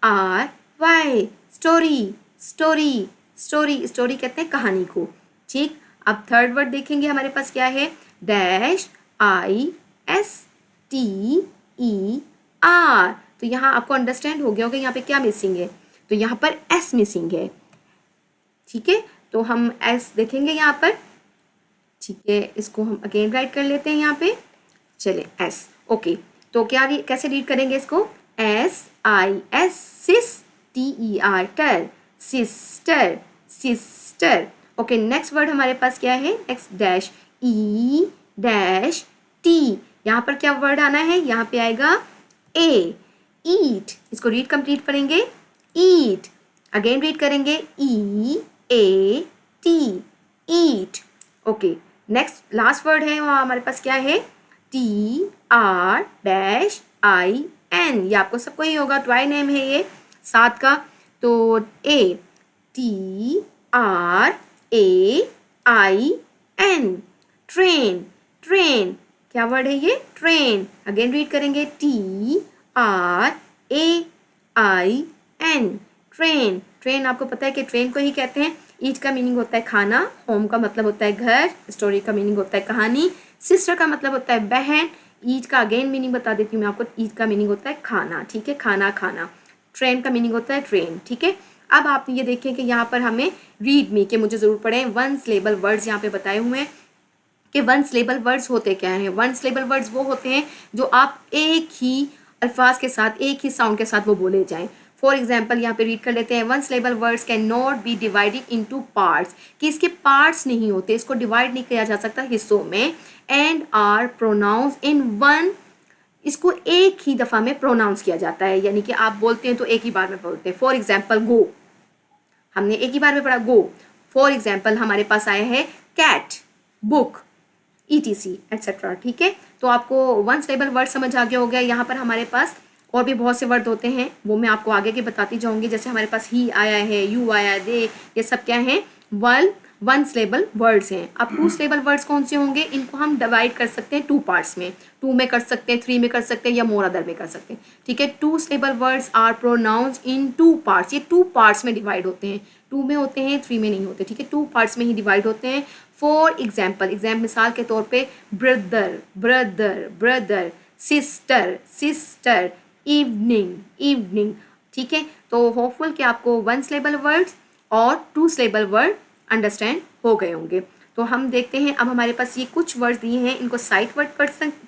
STORY, story, story, story, story कहते हैं कहानी को, ठीक। अब थर्ड वर्ड देखेंगे हमारे पास क्या है, -ISTER, तो यहाँ आपको अंडरस्टैंड हो गया होगा यहाँ पे क्या मिसिंग है, तो यहाँ पर S मिसिंग है, ठीक है। तो हम S देखेंगे यहाँ पर, ठीक है। इसको हम अगेन राइट कर लेते हैं यहाँ पे, चले S, ओके। तो क्या कैसे रीड करेंगे इसको, SIS, SISTER, sister, sister, okay. Next word हमारे पास क्या है, नेक्स्ट -E-T, यहाँ पर क्या वर्ड आना है, यहाँ पे आएगा A, ईट, इसको रीड कंप्लीट करेंगे, ईट, अगेन रीड करेंगे EAT, ईट, ओके। नेक्स्ट लास्ट वर्ड है वहाँ हमारे पास क्या है, TRIN, ये आपको सबको ही होगा, ट्वाई नेम है ये 7 का, तो TRAIN, ट्रेन, ट्रेन, क्या वर्ड है ये, ट्रेन, अगेन रीड करेंगे TRAIN, ट्रेन, ट्रेन। आपको पता है कि ट्रेन को ही कहते हैं, ईट का मीनिंग होता है खाना, होम का मतलब होता है घर, स्टोरी का मीनिंग होता है कहानी, सिस्टर का मतलब होता है बहन, ईट का अगेन मीनिंग बता देती हूँ मैं आपको, ईट का मीनिंग होता है खाना, ठीक है, खाना खाना। ट्रेन का मीनिंग होता है ट्रेन, ठीक है। अब आप ये देखें कि यहाँ पर हमें रीड मी के मुझे ज़रूर पड़े 1 सिलेबल वर्ड्स यहाँ पे बताए हुए हैं कि 1 सिलेबल वर्ड्स होते क्या हैं। 1 सिलेबल वर्ड्स वो होते हैं जो आप एक ही अल्फाज के साथ, एक ही साउंड के साथ वो बोले जाएं। फॉर एग्जाम्पल यहाँ पे रीड कर लेते हैं, 1 syllable words can not be divided into parts, कि इसके पार्ट्स नहीं होते, इसको डिवाइड नहीं किया जा सकता हिस्सों में, एंड आर प्रोनाउंस इन 1, इसको एक ही दफ़ा में प्रोनाउंस किया जाता है, यानी कि आप बोलते हैं तो एक ही बार में बोलते हैं। फॉर एग्जाम्पल गो, हमने एक ही बार में पढ़ा गो। फॉर एग्जाम्पल हमारे पास आया है कैट, बुक, ETC एट्सेट्रा, ठीक है। तो आपको 1 सिलेबल वर्ड समझ आ गया हो गया। यहाँ पर हमारे पास और भी बहुत से वर्ड होते हैं, वो मैं आपको आगे के बताती जाऊंगी। जैसे हमारे पास ही आया है, यू आया, दे, ये सब क्या है, वन सिलेबल वर्ड्स हैं। अब टू सिलेबल वर्ड्स कौन से होंगे, इनको हम डिवाइड कर सकते हैं टू पार्ट्स में, टू में कर सकते हैं, थ्री में कर सकते हैं, या मोर अदर में कर सकते हैं, ठीक है। Two syllable words are pronounce in two parts, ये टू पार्ट्स में डिवाइड होते हैं, टू में होते हैं, थ्री में नहीं होते, ठीक है, टू पार्ट्स में ही डिवाइड होते हैं। फॉर एग्जाम्पल, मिसाल के तौर पे brother brother brother, sister sister, evening evening, ठीक है। तो होपफुल कि आपको वन सिलेबल वर्ड्स और टू सिलेबल वर्ड अंडरस्टैंड हो गए होंगे। तो हम देखते हैं, अब हमारे पास ये कुछ वर्ड्स दिए हैं, इनको साइट वर्ड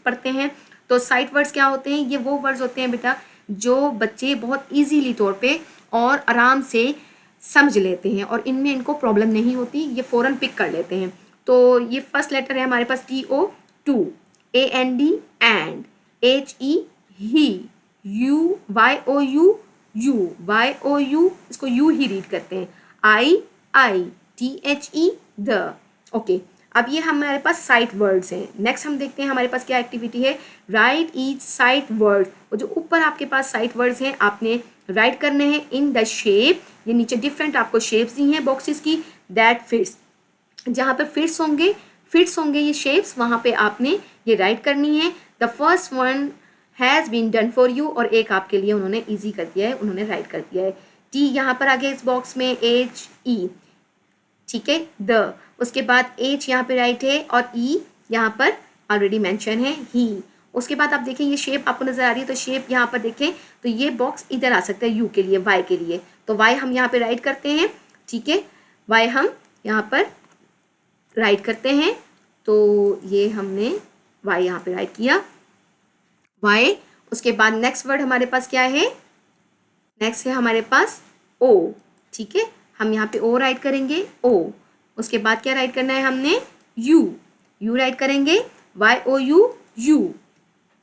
पढ़ते हैं। तो साइट वर्ड्स क्या होते हैं, ये वो वर्ड्स होते हैं बेटा जो बच्चे बहुत इजीली तौर पे और आराम से समझ लेते हैं और इनमें इनको प्रॉब्लम नहीं होती, ये फ़ौरन पिक कर लेते हैं। तो ये फर्स्ट लेटर है हमारे पास TO, to, AND, and, HE, he, YOU, YOU, इसको यू ही रीड करते हैं, I, THE, द, ओके। अब ये हमारे पास साइट वर्ड्स हैं। नेक्स्ट हम देखते हैं हमारे पास क्या एक्टिविटी है, राइट ईच साइट वर्ड। और जो ऊपर आपके पास साइट वर्ड्स हैं आपने राइट करने हैं इन द शेप, ये नीचे डिफरेंट आपको शेप्स दी हैं बॉक्सेस की, दैट फिट्स, जहाँ पे फिट्स होंगे ये शेप्स, वहाँ पे आपने ये राइट करनी है। The first one has been done for you, और एक आपके लिए उन्होंने ईजी कर दिया है, उन्होंने राइट कर दिया है। टी यहाँ पर आ गया इस बॉक्स में, HE, ठीक है, द, उसके बाद H यहाँ पे राइट है और E यहाँ पर ऑलरेडी मेंशन है, ही। उसके बाद आप देखें ये शेप आपको नजर आ रही है, तो शेप यहाँ पर देखें तो ये बॉक्स इधर आ सकता है, यू के लिए, वाई के लिए, तो वाई हम यहाँ पे राइट करते हैं, ठीक है, वाई हम यहाँ पर राइट करते हैं। तो ये हमने वाई यहाँ पे राइट किया, वाई। उसके बाद नेक्स्ट वर्ड हमारे पास क्या है, नेक्स्ट है हमारे पास O, ठीक है, हम यहाँ पे O राइट करेंगे, O। उसके बाद क्या राइट करना है हमने, यू राइट करेंगे, YOU,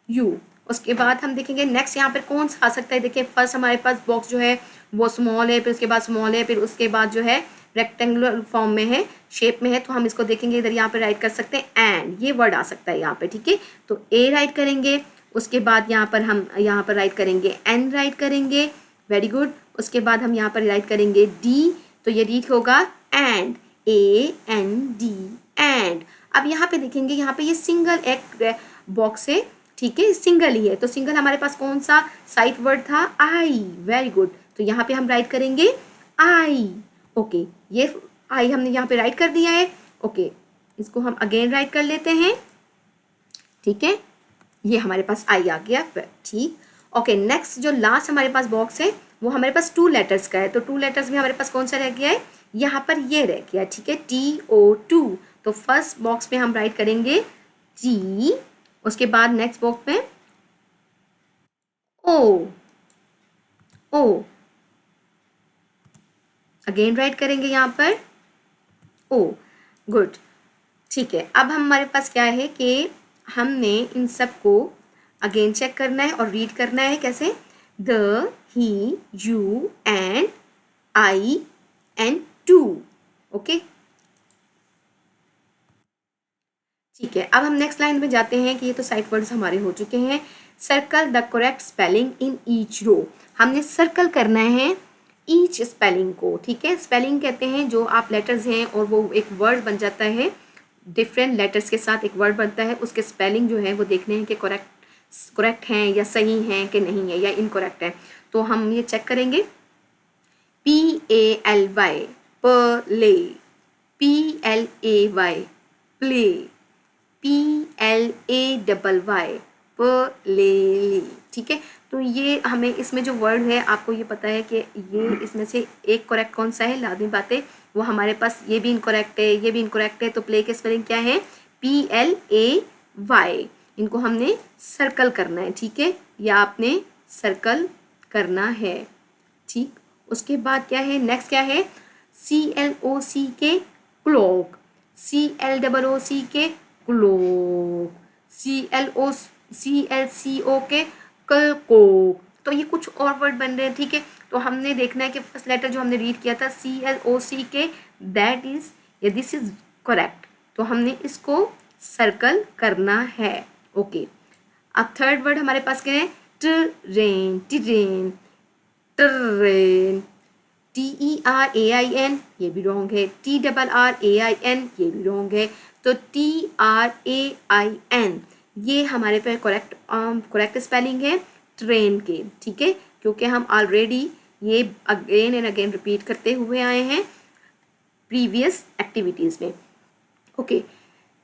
यू। उसके बाद हम देखेंगे नेक्स्ट यहाँ पर कौन सा आ सकता है। देखिए फर्स्ट हमारे पास बॉक्स जो है वो स्मॉल है, फिर उसके बाद स्मॉल है, फिर उसके बाद जो है रेक्टेंगुलर फॉर्म में है, शेप में है, तो हम इसको देखेंगे इधर यहाँ पे राइट कर सकते हैं, एंड, ये वर्ड आ सकता है यहाँ पे, ठीक है। तो A राइट करेंगे, उसके बाद यहाँ पर हम यहाँ पर राइट करेंगे N राइट करेंगे, वेरी गुड। उसके बाद हम यहाँ पर राइट करेंगे D, तो ये रीड होगा एंड, AND, एंड। अब यहाँ पे देखेंगे यहाँ पे ये सिंगल एक बॉक्स है, ठीक है, सिंगल ही है, तो सिंगल हमारे पास कौन सा साइट वर्ड था, आई, वेरी गुड। तो यहाँ पे हम राइट करेंगे आई, ओके, ये आई हमने यहाँ पे राइट कर दिया है, ओके। इसको हम अगेन राइट कर लेते हैं, ठीक है, ये हमारे पास आई आ गया, ठीक, ओके। नेक्स्ट जो लास्ट हमारे पास बॉक्स है वो हमारे पास टू लेटर्स का है, तो टू लेटर्स में हमारे पास कौन सा रह गया है, यहाँ पर ये रह गया, ठीक है, TO2। तो फर्स्ट बॉक्स में हम राइट करेंगे T, उसके बाद नेक्स्ट बॉक्स में O अगेन राइट करेंगे यहाँ पर O, गुड, ठीक है। अब हमारे पास क्या है कि हमने इन सब को अगेन चेक करना है और रीड करना है, कैसे, the, he, you, and, I, and to, okay, ठीक है। अब हम नेक्स्ट लाइन में जाते हैं कि ये तो साइट वर्ड्स हमारे हो चुके हैं। Circle the correct spelling in each row, हमने सर्कल करना है ईच स्पेलिंग को, ठीक है। स्पेलिंग कहते हैं जो आप लेटर्स हैं और वो एक वर्ड बन जाता है, डिफरेंट लेटर्स के साथ एक वर्ड बनता है, उसके स्पेलिंग जो है वो देखने हैं कि करेक्ट हैं या सही हैं कि नहीं है या इनकरेक्ट है। तो हम ये चेक करेंगे, PALY, play, PLAY, play, PLAYY, प्लेली, ठीक है। तो ये हमें इसमें जो वर्ड है आपको ये पता है कि ये इसमें से एक करेक्ट कौन सा है, लाजमी बात है वो हमारे पास ये भी इनकरेक्ट है, ये भी इनकरेक्ट है, तो प्ले के स्पेलिंग क्या है, PLAY। इनको हमने सर्कल करना है, ठीक है, या आपने सर्कल करना है, ठीक। उसके बाद क्या है, नेक्स्ट क्या है, CLOC के क्लॉक, CLOOC के क्लोक, CLCO के कलकोक। तो ये कुछ और वर्ड बन रहे हैं, ठीक है। तो हमने देखना है कि फर्स्ट लेटर जो हमने रीड किया था CLOC के, दैट इज या दिस इज करेक्ट, तो हमने इसको सर्कल करना है, ओके। अब थर्ड वर्ड हमारे पास क्या है, ट्रेन, ट्रेन, ट्रेन, TERAIN ये भी रॉन्ग है, TRRAIN ये भी रॉन्ग है, तो TRAIN ये हमारे पे करेक्ट स्पेलिंग है ट्रेन के, ठीक है, क्योंकि हम ऑलरेडी ये अगेन एंड अगेन रिपीट करते हुए आए हैं प्रीवियस एक्टिविटीज़ में। ओके,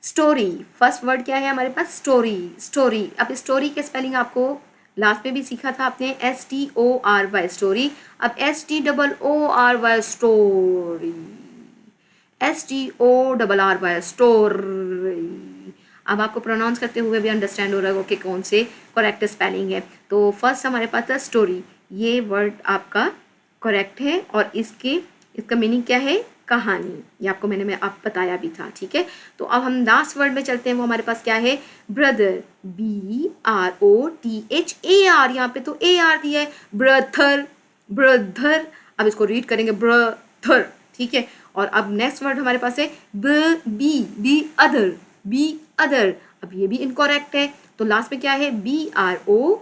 स्टोरी, फर्स्ट वर्ड क्या है हमारे पास? Story, story. अब स्टोरी के स्पेलिंग आपको लास्ट में भी सीखा था आपने, STORY स्टोरी। अब STORY स्टोरी, STORRY स्टोरी। अब आपको प्रोनाउंस करते हुए भी अंडरस्टैंड हो रहा होगा कि कौन से करेक्ट स्पेलिंग है। तो फर्स्ट हमारे पास था स्टोरी, ये वर्ड आपका करेक्ट है, और इसका मीनिंग क्या है? कहानी। ये आपको मैं आप बताया भी था, ठीक है। तो अब हम लास्ट वर्ड में चलते हैं, वो हमारे पास क्या है? ब्रदर, BROTHAR, यहाँ पे तो AR दिया है, ब्रदर, ब्रदर। अब इसको रीड करेंगे ब्रदर, ठीक है। और अब नेक्स्ट वर्ड हमारे पास है बी अदर, बी अदर। अब ये भी इनकरेक्ट है, तो लास्ट में क्या है? BROTHER,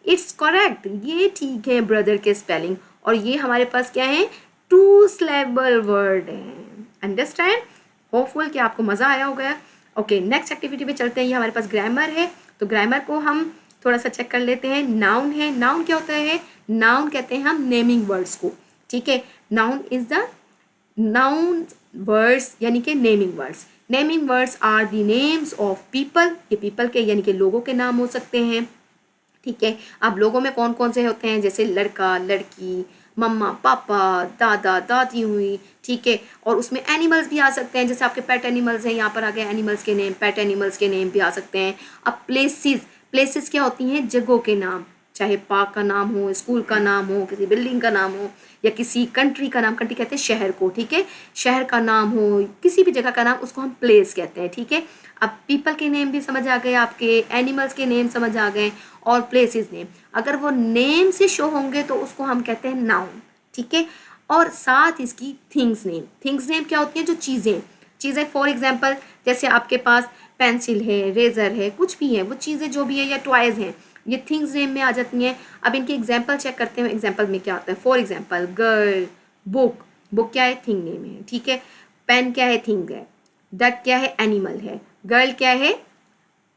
इट्स करेक्ट, ये ठीक है ब्रदर के स्पेलिंग। और ये हमारे पास क्या है? 2 सिलेबल वर्ड है। अंडरस्टैंड? होपफुल कि आपको मज़ा आया होगा। ओके, नेक्स्ट एक्टिविटी पे चलते हैं। ये हमारे पास ग्रामर है, तो ग्रामर को हम थोड़ा सा चेक कर लेते हैं। नाउन है, नाउन क्या होता है? नाउन कहते हैं हम नेमिंग वर्ड्स को, ठीक है। Noun is the noun words, यानी कि naming words. Naming words are the names of people, ये पीपल के यानी कि लोगों के नाम हो सकते हैं, ठीक है। अब लोगों में कौन कौन से होते हैं? जैसे लड़का, लड़की, मम्मा, पापा, दादा, दादी हुई, ठीक है। और उसमें एनिमल्स भी आ सकते हैं, जैसे आपके पेट एनिमल्स हैं, यहाँ पर आ गए एनिमल्स के नेम, पेट एनिमल्स के नेम भी आ सकते हैं। अब प्लेसेस, प्लेसेस क्या होती हैं? जगहों के नाम, चाहे पार्क का नाम हो, स्कूल का नाम हो, किसी बिल्डिंग का नाम हो, या किसी कंट्री का नाम, कंट्री कहते हैं शहर को, ठीक है, शहर का नाम हो, किसी भी जगह का नाम, उसको हम प्लेस कहते हैं, ठीक है। अब पीपल के नेम भी समझ आ गए आपके, एनिमल्स के नेम समझ आ गए, और प्लेसेस नेम अगर वो नेम से शो होंगे तो उसको हम कहते हैं नाउन, ठीक है। और साथ इसकी थिंग्स नेम, थिंग्स नेम क्या होती हैं? जो चीज़ें, चीज़ें फॉर एग्जांपल जैसे आपके पास पेंसिल है, रेजर है, कुछ भी है, वो चीज़ें जो भी है, या टॉयज हैं, ये थिंग्स नेम में आ जाती हैं। अब इनके एग्जाम्पल चेक करते हैं, एग्जाम्पल में क्या होता है। For example girl, book, book क्या है? थिंग नेम है, ठीक है। पेन क्या है? थिंग है। डक क्या है? एनिमल है। गर्ल क्या है?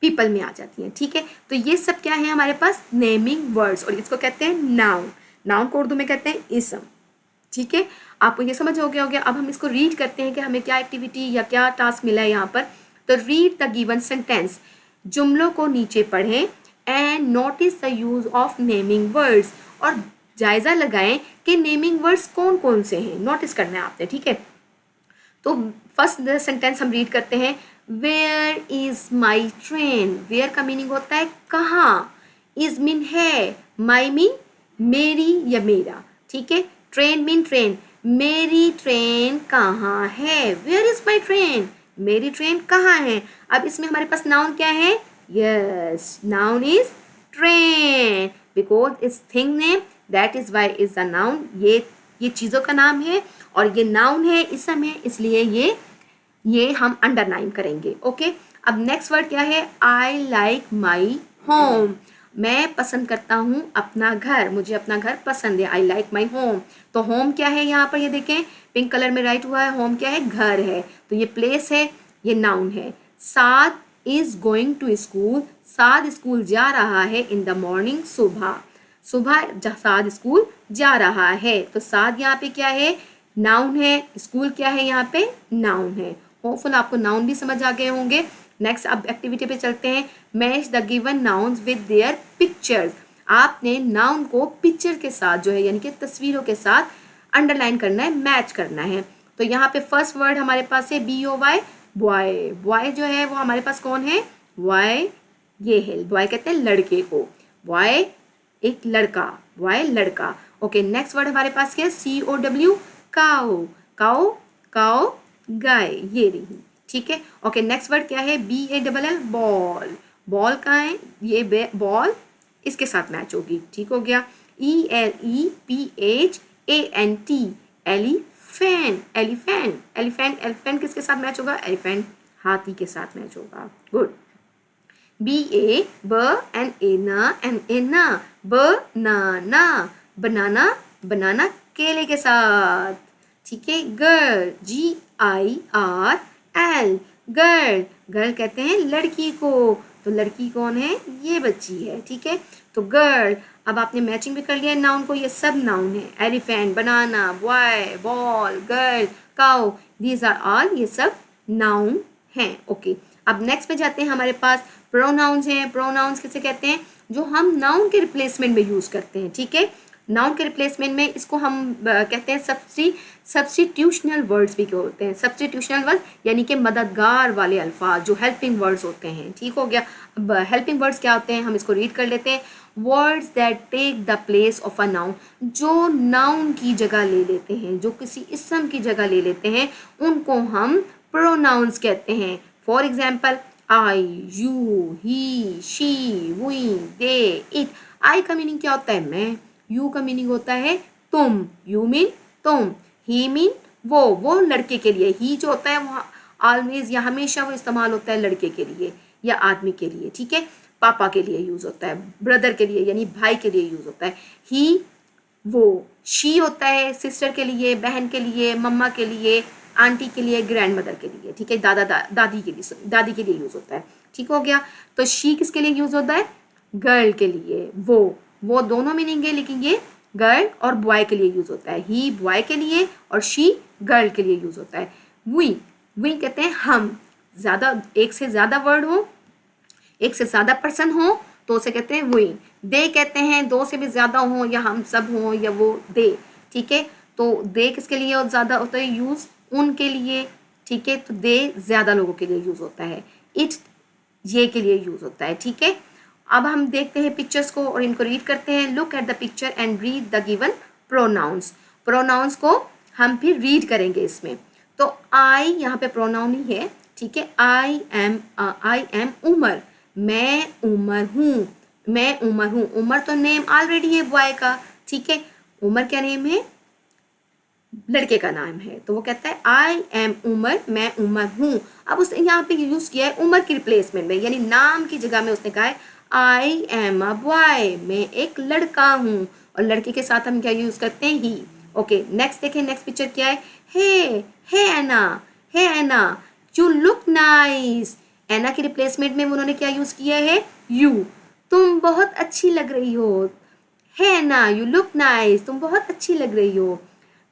पीपल में आ जाती हैं, ठीक है। तो ये सब क्या है हमारे पास? नेमिंग वर्ड्स, और इसको कहते हैं नाउन। नाउन को उर्दू में कहते हैं इसम, ठीक है। आपको ये समझ हो गया। अब हम इसको रीड करते हैं कि हमें क्या एक्टिविटी या क्या टास्क मिला है यहाँ पर। तो रीड द गिवन सेंटेंस, जुमलों को नीचे पढ़ें, and notice the use of naming words, और जायजा लगाएं कि नेमिंग वर्ड्स कौन कौन से हैं, नोटिस करना है आपने, ठीक है। तो फर्स्ट सेंटेंस हम रीड करते हैं, where is my train. Where का मीनिंग होता है कहाँ, इज मीन है, माई मीन मेरी या मेरा, ठीक है। ट्रेन मीन ट्रेन, मेरी ट्रेन कहाँ है? वेयर इज माई ट्रेन, मेरी ट्रेन कहाँ है? अब इसमें हमारे पास नाउन क्या है? Yes, noun is train, because it's thing name, that is why is the noun. ये चीज़ों का नाम है, और ये नाउन है, इसम है, इसलिए ये हम अंडरलाइन करेंगे। ओके, अब नेक्स्ट वर्ड क्या है? आई लाइक माई होम, मैं पसंद करता हूँ अपना घर, मुझे अपना घर पसंद है। आई लाइक माई होम, तो होम क्या है यहाँ पर? ये देखें पिंक कलर में राइट हुआ है, होम क्या है? घर है, तो ये प्लेस है, ये नाउन है। Saad is going to school, Saad school जा रहा है, इन द मॉर्निंग, सुबह, सुबह साद स्कूल जा रहा है, तो साद यहाँ पे क्या है? नाउन है। स्कूल क्या है? यहाँ पे नाउन है। होपफुल आपको नाउन भी समझ आ गए होंगे। नेक्स्ट अब एक्टिविटी पे चलते हैं, match the given nouns with their pictures. आपने नाउन को पिक्चर के साथ जो है, यानी कि तस्वीरों के साथ अंडरलाइन करना है, मैच करना है। तो यहाँ पे फर्स्ट वर्ड हमारे पास है BOY, बॉय। बॉय जो है वो हमारे पास कौन है? बॉय, ये है, बॉय कहते हैं लड़के को, बॉय एक लड़का, बॉय लड़का। ओके, नेक्स्ट वर्ड हमारे पास क्या है? COW, काओ, काओ, काओ गाय, ये रही, ठीक है। ओके, नेक्स्ट वर्ड क्या है? BALL, बॉल, बॉल कहाँ है? ये बॉल इसके साथ मैच होगी, ठीक हो गया। ELEPHANT, elephant, elephant, elephant, elephant किसके साथ मैच होगा? एलिफेंट हाथी के साथ मैच होगा। गुड। BANANA बनाना, बनाना, बनाना केले के साथ, ठीक है। गर्ल GIRL गर्ल, गर्ल कहते हैं लड़की को, तो लड़की कौन है, ये बच्ची है, ठीक है। तो गर्ल, अब आपने मैचिंग भी कर लिया है नाउन को, ये सब नाउन है। Elephant, banana, boy, ball, girl, cow, these are all, ये सब नाउन हैं। ओके, अब नेक्स्ट पे जाते हैं। हमारे पास प्रोनाउंस हैं। प्रोनाउंस किसे कहते हैं, जो हम नाउन के रिप्लेसमेंट में यूज करते हैं, ठीक है। नाउन के रिप्लेसमेंट में इसको हम कहते हैं सब्स्टिट्यूशनल वर्ड्स भी होते हैं। सब्स्टिट्यूशनल वर्ड यानी कि मददगार वाले अल्फाज, जो हेल्पिंग वर्ड्स होते हैं, ठीक हो गया। अब हेल्पिंग वर्ड्स क्या होते हैं, हम इसको रीड कर लेते हैं। Words that take the place of a noun, जो नाउन की जगह ले लेते हैं, जो किसी इसम की जगह ले लेते हैं, उनको हम प्रोनाउंस कहते हैं। For example, I, you, he, she, we, they, it. I का मीनिंग क्या होता है, मैं। यू का मीनिंग होता है तुम, यू मीन तुम। ही मीन वो लड़के के लिए। ही जो होता है वो ऑलवेज या हमेशा वो इस्तेमाल होता है लड़के के लिए या आदमी के लिए, ठीक है। पापा के लिए यूज होता है, ब्रदर के लिए यानी भाई के लिए यूज होता है। ही वो। शी होता है सिस्टर के लिए, बहन के लिए, मम्मा के लिए, आंटी के लिए, ग्रैंड मदर के लिए, ठीक है। दादी के लिए यूज होता है, ठीक हो गया। तो शी किसके लिए यूज होता है, गर्ल के लिए। वो दोनों मीनिंग है, लेकिन ये गर्ल और बॉय के लिए यूज होता है। ही बॉय के लिए और शी गर्ल के लिए यूज होता है। वी कहते हैं हम। ज्यादा, एक से ज्यादा वर्ड हो, एक से ज्यादा पर्सन हो तो उसे कहते हैं वी। दे कहते हैं दो से भी ज्यादा हो, या हम सब हो, या वो दे, ठीक है। तो दे किसके लिए और ज्यादा होता है यूज, उनके लिए, ठीक है। तो दे ज्यादा लोगों के लिए यूज होता है। इट ये के लिए यूज होता है, ठीक है। अब हम देखते हैं पिक्चर्स को और इनको रीड करते हैं। Look at the picture and read the given pronouns. Pronouns को हम फिर रीड करेंगे इसमें। तो आई यहाँ पे प्रोनाउन ही है, ठीक है। आई एम उमर, मैं उमर हूँ, मैं उमर हूँ। उमर तो नेम ऑलरेडी है बॉय का, ठीक है। उमर क्या नेम है, लड़के का नाम है। तो वो कहता है आई एम उमर, मैं उमर हूँ। अब उसने यहाँ पे यूज किया है उमर की रिप्लेसमेंट में, यानी नाम की जगह में उसने कहा है आई एम अ बॉय, मैं एक लड़का हूँ। और लड़के के साथ हम क्या यूज करते हैं, ही। ओके, नेक्स्ट देखें। नेक्स्ट पिक्चर क्या है, हे एना, हे एना, यू लुक नाइस। एना की रिप्लेसमेंट में उन्होंने क्या यूज किया है, यू। तुम बहुत अच्छी लग रही हो। हे एना, यू लुक नाइस, तुम बहुत अच्छी लग रही हो।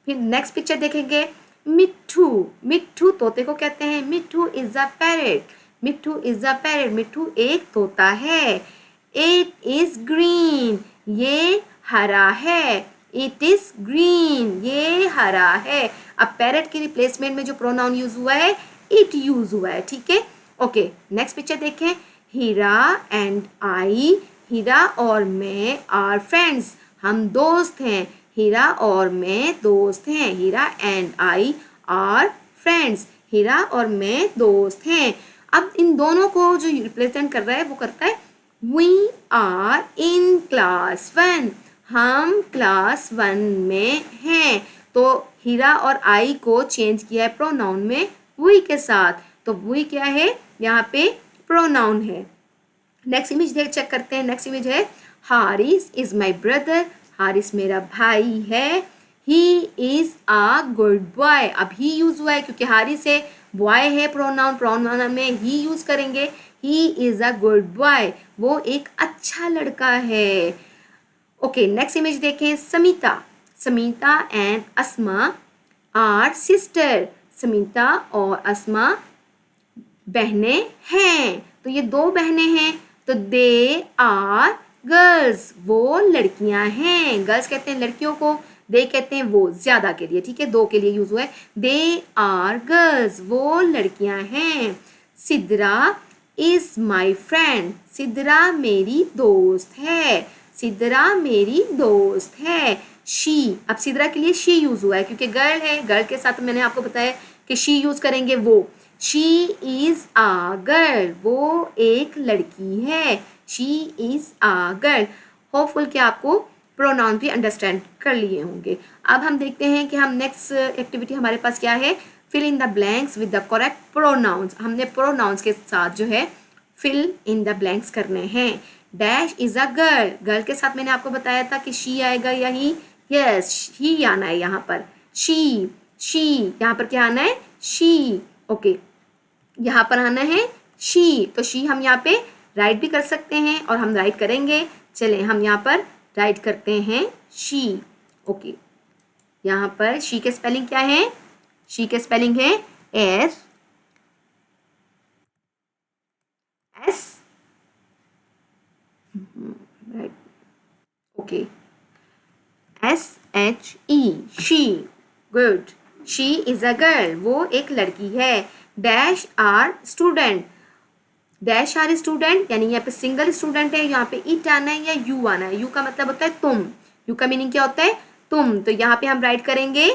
फिर नेक्स्ट पिक्चर देखेंगे। मिट्ठू, मिट्ठू तोते को कहते हैं। मिट्ठू is a parrot, Mitthu is a parrot, मिट्ठू एक तोता है। इट इज ग्रीन, ये हरा है। इट इज ग्रीन, ये हरा है। अब पैरेट की रिप्लेसमेंट में जो प्रोनाउन यूज हुआ है, इट यूज हुआ है, ठीक है। ओके, नेक्स्ट पिक्चर देखें। हीरा एंड आई, हीरा और मैं आर फ्रेंड्स, हम दोस्त हैं। हीरा और मैं दोस्त हैं। हीरा एंड आई आर फ्रेंड्स, हीरा और मैं दोस्त हैं। अब इन दोनों को जो रिप्रेजेंट कर रहा है वो करता है वी आर इन क्लास 1, हम क्लास 1 में हैं। तो हीरा और आई को चेंज किया है प्रोनाउन में वी के साथ। तो वी क्या है, यहाँ पे प्रोनाउन है। नेक्स्ट इमेज देख चेक करते हैं। नेक्स्ट इमेज है Haris is my brother, Haris मेरा भाई है। ही इज अ गुड बॉय, अब ही यूज हुआ है क्योंकि हारिस है, बॉय है प्रोनाउन, प्रोनाउन में ही यूज करेंगे। He is a good boy, वो एक अच्छा लड़का है। ओके, नेक्स्ट इमेज देखें। Samita, Samita and Asma are sister, Samita और अस्मा बहनें हैं। तो ये दो बहनें हैं, तो दे आर गर्ल्स, वो लड़कियां हैं। गर्ल्स कहते हैं लड़कियों को, दे कहते हैं वो, ज्यादा के लिए, ठीक है, दो के लिए यूज हुआ है। दे आर गर्ल्स, वो लड़कियां हैं। Sidra is my friend, Sidra मेरी दोस्त है। सिद्रा मेरी दोस्त है। शी, अब सिद्रा के लिए शी यूज हुआ है क्योंकि गर्ल है, गर्ल के साथ मैंने आपको बताया कि शी यूज करेंगे वो। शी इज आ गर्ल, वो एक लड़की है। She is a girl. Hopeful कि आपको प्रोनाउन भी अंडरस्टैंड कर लिए होंगे। अब हम देखते हैं कि हम नेक्स्ट एक्टिविटी हमारे पास क्या है, fill in the blanks with the correct pronouns. हमने प्रोनाउंस के साथ जो है फिल इन द ब्लैंक्स करने हैं। Dash is a girl, girl के साथ मैंने आपको बताया था कि शी आएगा या ही, यस ही आना है यहाँ पर। शी यहाँ पर क्या आना है, शी। ओके, यहाँ पर आना है शी, तो शी हम यहाँ पे राइट भी कर सकते हैं और हम राइट करेंगे। चले हम यहाँ पर राइट करते हैं शी। ओके, यहाँ पर शी के स्पेलिंग क्या है, शी के स्पेलिंग है S S right, okay, SHE, she, good. She is a girl, वो एक लड़की है। Dash are student, dash are student यानी यहाँ पे सिंगल स्टूडेंट है, यहाँ पे इट आना है या यू आना है। यू का मतलब होता है तुम, यू का मीनिंग क्या होता है, तुम। तो यहाँ पे हम राइट करेंगे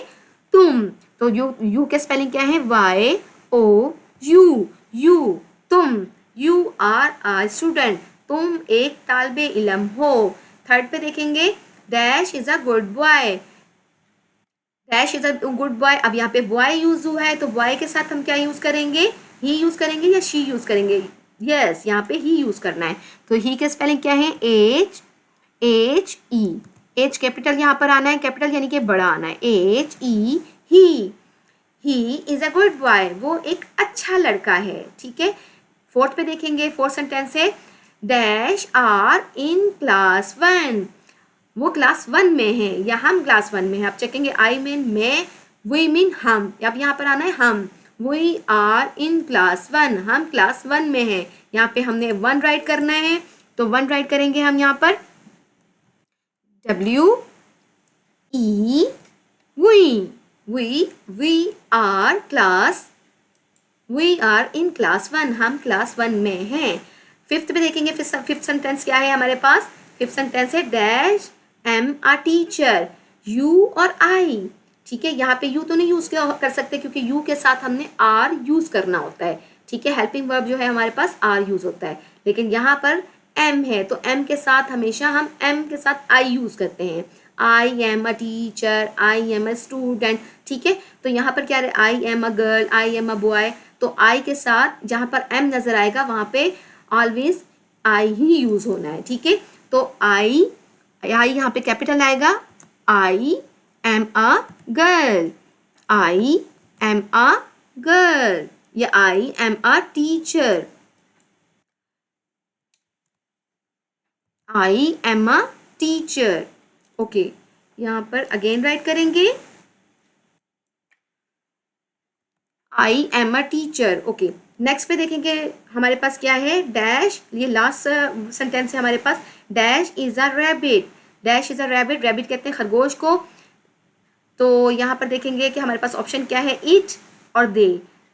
तुम। तो यू के स्पेलिंग क्या है, YOU, यू, तुम। यू आर आ स्टूडेंट, तुम एक तालिबे इल्म हो। थर्ड पे देखेंगे, dash is a good boy, dash is a good boy. अब यहाँ पे बॉय यूज हुआ है, तो बॉय के साथ हम क्या यूज करेंगे, ही यूज करेंगे या शी यूज करेंगे, यस यहाँ पे ही यूज करना है। तो ही के स्पेलिंग क्या है, HE, एच कैपिटल यहाँ पर आना है, कैपिटल यानी कि बड़ा आना है, HE, he is a good boy, वो एक अच्छा लड़का है। ठीक है, फोर्थ पे देखेंगे, फोर्थ सेंटेंस है, डैश आर इन क्लास 1, वो क्लास 1 में है या हम क्लास 1 में है। अब चेकेंगे, आई मीन मैं, वी मीन हम, अब यहाँ पर आना है हम, वी आर इन क्लास 1, हम क्लास 1 में है। यहाँ पे हमने 1 राइट करना है, तो 1 राइट करेंगे हम यहाँ पर, WE, we are class, we are in class 1, हम क्लास 1 में हैं। फिफ्थ पे देखेंगे, फिफ्थ सेंटेंस क्या है हमारे पास, फिफ्थ सेंटेंस है, dash am a teacher, you और आई। ठीक है, यहाँ पे यू तो नहीं यूज कर सकते क्योंकि यू के साथ हमने आर यूज करना होता है। ठीक है, हेल्पिंग वर्ब जो है हमारे पास आर यूज होता है, लेकिन यहाँ पर एम है तो एम के साथ हमेशा हम एम के साथ आई यूज करते हैं। आई am a teacher, I am a student. ठीक है, तो यहाँ पर क्या है, आई am a girl, I am a boy, तो आई के साथ जहाँ पर एम नजर आएगा वहाँ पे ऑलवेज आई ही यूज होना है। ठीक है, तो आई यहाँ पे कैपिटल आएगा, I am a girl, I am a girl, या I am a teacher, I am a teacher. Okay, यहाँ पर अगेन राइट करेंगे, I am a teacher. Okay, next पे देखेंगे हमारे पास क्या है, डैश, ये लास्ट सेंटेंस है हमारे पास, Dash is a rabbit, Dash is a rabbit, rabbit कहते हैं खरगोश को। तो यहाँ पर देखेंगे कि हमारे पास ऑप्शन क्या है, इट और दे।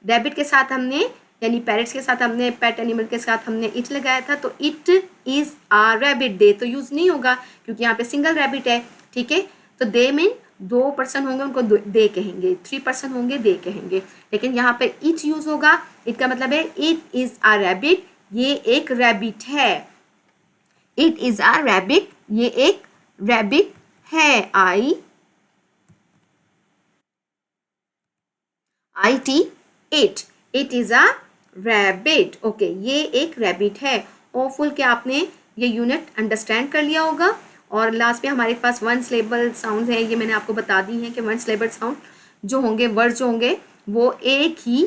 रैबिट के साथ हमने, यानी पैरेट्स के साथ हमने, पेट एनिमल के साथ हमने इट लगाया था, तो इट इज आ रैबिट, दे तो यूज नहीं होगा क्योंकि यहाँ पे सिंगल रैबिट है। ठीक है, तो दे मीन 2 पर्सन होंगे उनको दे कहेंगे, 3 पर्सन होंगे दे कहेंगे, लेकिन यहाँ पे इट यूज होगा। इट का मतलब है इट इज आ रैबिट, ये एक रैबिट है, इट इज आ रैबिट, ये एक रैबिट है। IT, it is a rabbit. Okay, ये एक रैबिट है। होपफुल कि आपने ये यूनिट अंडरस्टैंड कर लिया होगा। और लास्ट में हमारे पास 1 सिलेबल साउंड है, ये मैंने आपको बता दी है कि 1 सिलेबल साउंड जो होंगे, वर्ड जो होंगे वो एक ही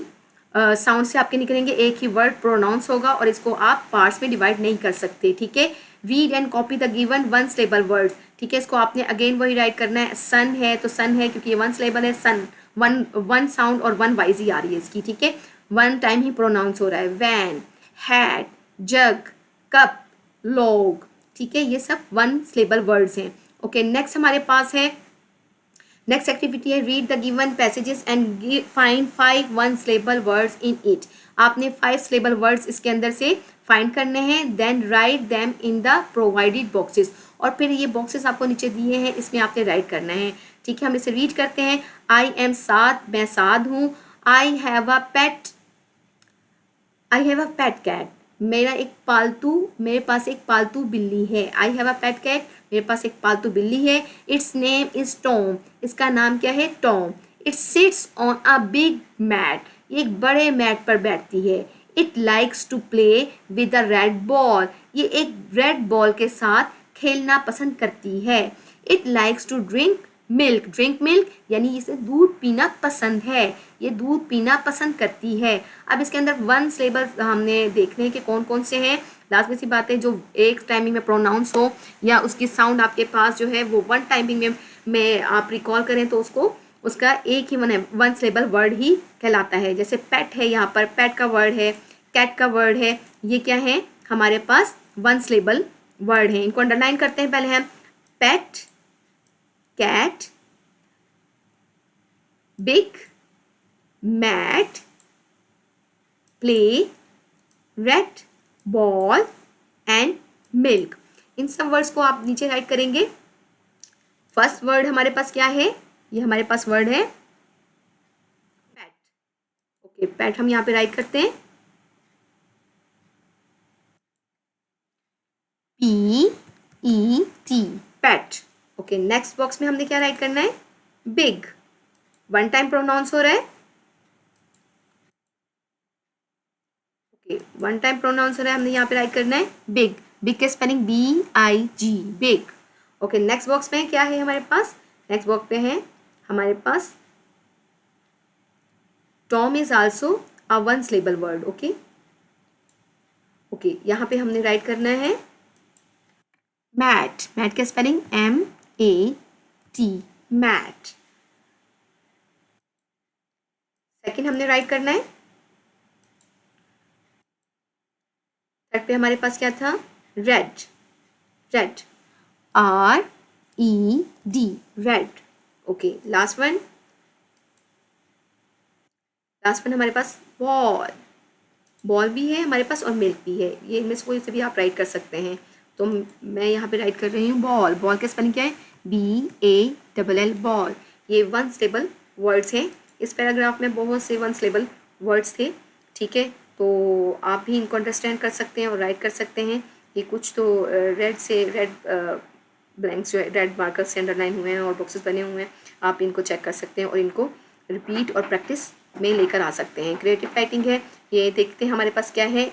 साउंड से आपके निकलेंगे, एक ही वर्ड प्रोनाउंस होगा और इसको आप पार्ट्स में डिवाइड नहीं कर सकते। ठीक है, read and copy the given 1 syllable words. ठीक है, इसको आपने अगेन वही राइट करना है। सन है तो सन है क्योंकि ये 1 सिलेबल है, सन 1 साउंड और 1 वाइज ही आ रही है इसकी। ठीक है, 1 टाइम ही प्रोनाउंस हो रहा है। वैन, हैट, जग, कप, लॉग। ठीक है, ये सब 1 सिलेबल वर्ड्स हैं। ओके, नेक्स्ट हमारे पास है, नेक्स्ट एक्टिविटी है, read the given passages and find 5 1 syllable words in it. आपने 5 सिलेबल वर्ड्स इसके अंदर से फाइंड करने हैं, then write them in the provided boxes. और फिर ये बॉक्सेस आपको नीचे दिए हैं, इसमें आपने राइट करना है। ठीक है, हम इसे रीड करते हैं। आई एम साद, मैं साद हूँ। I have a pet, I have a pet cat, मेरे पास एक पालतू बिल्ली है। I have a pet cat, मेरे पास एक पालतू बिल्ली है। इट्स नेम इज टॉम, इसका नाम क्या है, Tom. It sits on a big mat, एक बड़े मैट पर बैठती है। It likes to play with a red ball, ये एक रेड बॉल के साथ खेलना पसंद करती है। It likes to drink milk, drink milk यानी इसे दूध पीना पसंद है, ये दूध पीना पसंद करती है। अब इसके अंदर वन सिलेबल हमने देखने हैं कि कौन कौन से हैं। लास्ट में सी बात है, जो एक टाइमिंग में प्रोनाउंस हो या उसकी साउंड आपके पास जो है वो वन टाइमिंग में आप रिकॉल करें तो उसको उसका एक ही वन सिलेबल वर्ड ही कहलाता है। जैसे पेट है, यहाँ पर पेट का वर्ड है, कैट का वर्ड है, ये क्या है हमारे पास वन सिलेबल वर्ड है। इनको अंडरलाइन करते हैं पहले हम। Pet, cat, big, mat, play, red ball and milk. इन सब वर्ड्स को आप नीचे राइट करेंगे। फर्स्ट वर्ड हमारे पास क्या है, ये हमारे पास वर्ड है पैट। ओके, पैट हम यहाँ पे राइट करते हैं P-E-T, PAT. Okay, next box में हमने क्या राइट करना है, बिग, वन टाइम प्रोनाउंस हो रहा है। ओके, वन टाइम प्रोनाउंस हो रहा है, हमने यहाँ पे राइट करना है बिग, बिग के spelling B-I-G, big. Okay, next box में क्या है हमारे पास, नेक्स्ट बॉक्स पे है हमारे पास Tom is also a one syllable word. Okay okay, यहाँ पे हमने राइट करना है मैट, मैट का स्पेलिंग M-A-T, मैट। सेकंड हमने राइट करना है, थर्ड पे हमारे पास क्या था, red, red, R-E-D, red. Okay, last one हमारे पास बॉल, बॉल भी है हमारे पास और मिल्क भी है, ये इनमें से कोई से भी आप राइट कर सकते हैं। तो मैं यहाँ पे राइट कर रही हूँ बॉल, बॉल का स्पेलिंग क्या है, B-A-L-L, बॉल। ये वन सिलेबल वर्ड्स हैं। इस पैराग्राफ में बहुत से वन सिलेबल वर्ड्स थे, ठीक है, तो आप भी इनको अंडरस्टैंड कर सकते हैं और राइट कर सकते हैं। ये कुछ तो रेड ब्लैंक्स जो है रेड मार्कर से अंडरलाइन हुए हैं और बॉक्सेस बने हुए हैं, आप इनको चेक कर सकते हैं और इनको रिपीट और प्रैक्टिस में लेकर आ सकते हैं। क्रिएटिव राइटिंग है, ये देखते हैं हमारे पास क्या है।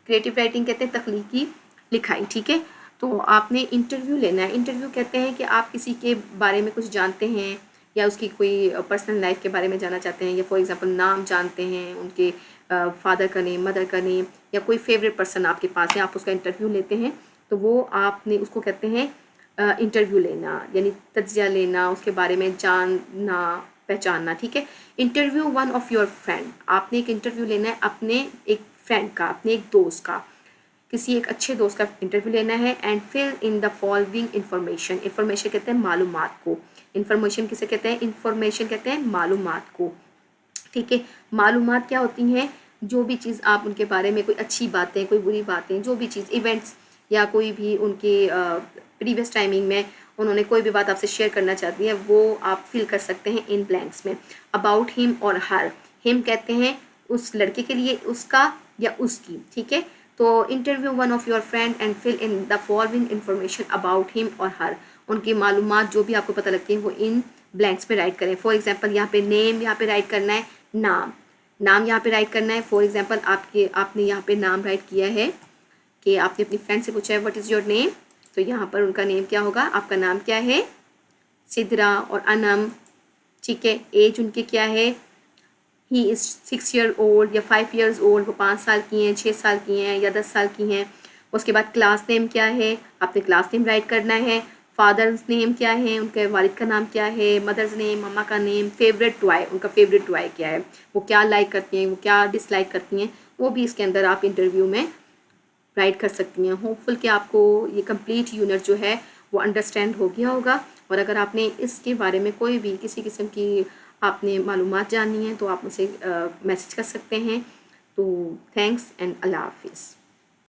क्रिएटिव राइटिंग कहते हैं तख्लीकी लिखाई, ठीक है। तो आपने इंटरव्यू लेना है। इंटरव्यू कहते हैं कि आप किसी के बारे में कुछ जानते हैं या उसकी कोई पर्सनल लाइफ के बारे में जानना चाहते हैं, या फॉर एग्जांपल नाम जानते हैं, उनके फादर का नेम, मदर का नेम, या कोई फेवरेट पर्सन आपके पास है, आप उसका इंटरव्यू लेते हैं, तो वो आपने उसको कहते हैं इंटरव्यू लेना, यानी तज्जिया लेना, उसके बारे में जानना पहचानना, ठीक है। Interview one of your friend, आपने एक इंटरव्यू लेना है अपने एक फ्रेंड का, अपने एक दोस्त का, किसी एक अच्छे दोस्त का इंटरव्यू लेना है। And fill in the following information, information कहते हैं मालूमात को, इंफॉर्मेशन किसे कहते हैं, इंफॉर्मेशन कहते हैं मालूमात को, ठीक है। मालूमात क्या होती हैं, जो भी चीज़ आप उनके बारे में, कोई अच्छी बातें, कोई बुरी बातें, जो भी चीज़, इवेंट्स या कोई भी उनके प्रीवियस टाइमिंग में उन्होंने कोई भी बात आपसे शेयर करना चाहती है, वो आप फिल कर सकते हैं इन ब्लैंक्स में। अबाउट हिम और हर, हिम कहते हैं उस लड़के के लिए, उसका या उसकी, ठीक है। तो interview one of your friend and fill in the following information about him और हर, उनकी मालूमात जो भी आपको पता लगती है वो इन ब्लैंक्स में राइट करें। फॉर एग्जाम्पल यहाँ पे नेम, यहाँ पे राइट करना है नाम, नाम यहाँ पे राइट करना है। फॉर एग्जाम्पल आपने यहाँ पे नाम राइट किया है कि आपने अपनी फ्रेंड से पूछा है व्हाट इज़ योर नेम, तो यहाँ पर उनका नेम क्या होगा, आपका नाम क्या है, सिद्रा और अनम, ठीक है। एज उनके क्या है, ही इज़ 6 year old या 5 years old, वो 5 साल की हैं, 6 साल की हैं या 10 साल की हैं। उसके बाद क्लास नेम क्या है, आपने क्लास नेम राइट करना है। फादर्स नेम क्या है, उनके वालिद का नाम क्या है, मदर्स नेम, मम्मा का नेम, फेवरेट टॉय, उनका फेवरेट टॉय क्या है, वो क्या लाइक करती हैं, वो क्या डिसलाइक करती हैं, वो भी इसके अंदर आप इंटरव्यू में राइट कर सकती हैं। होपफुल कि आपको ये कंप्लीट यूनिट जो है वो अंडरस्टैंड हो गया होगा, और अगर आपने इसके बारे में कोई भी किसी किस्म की आपने मालूमात जाननी है तो आप मुझे मैसेज कर सकते हैं। तो थैंक्स एंड अल्लाह हाफिज़।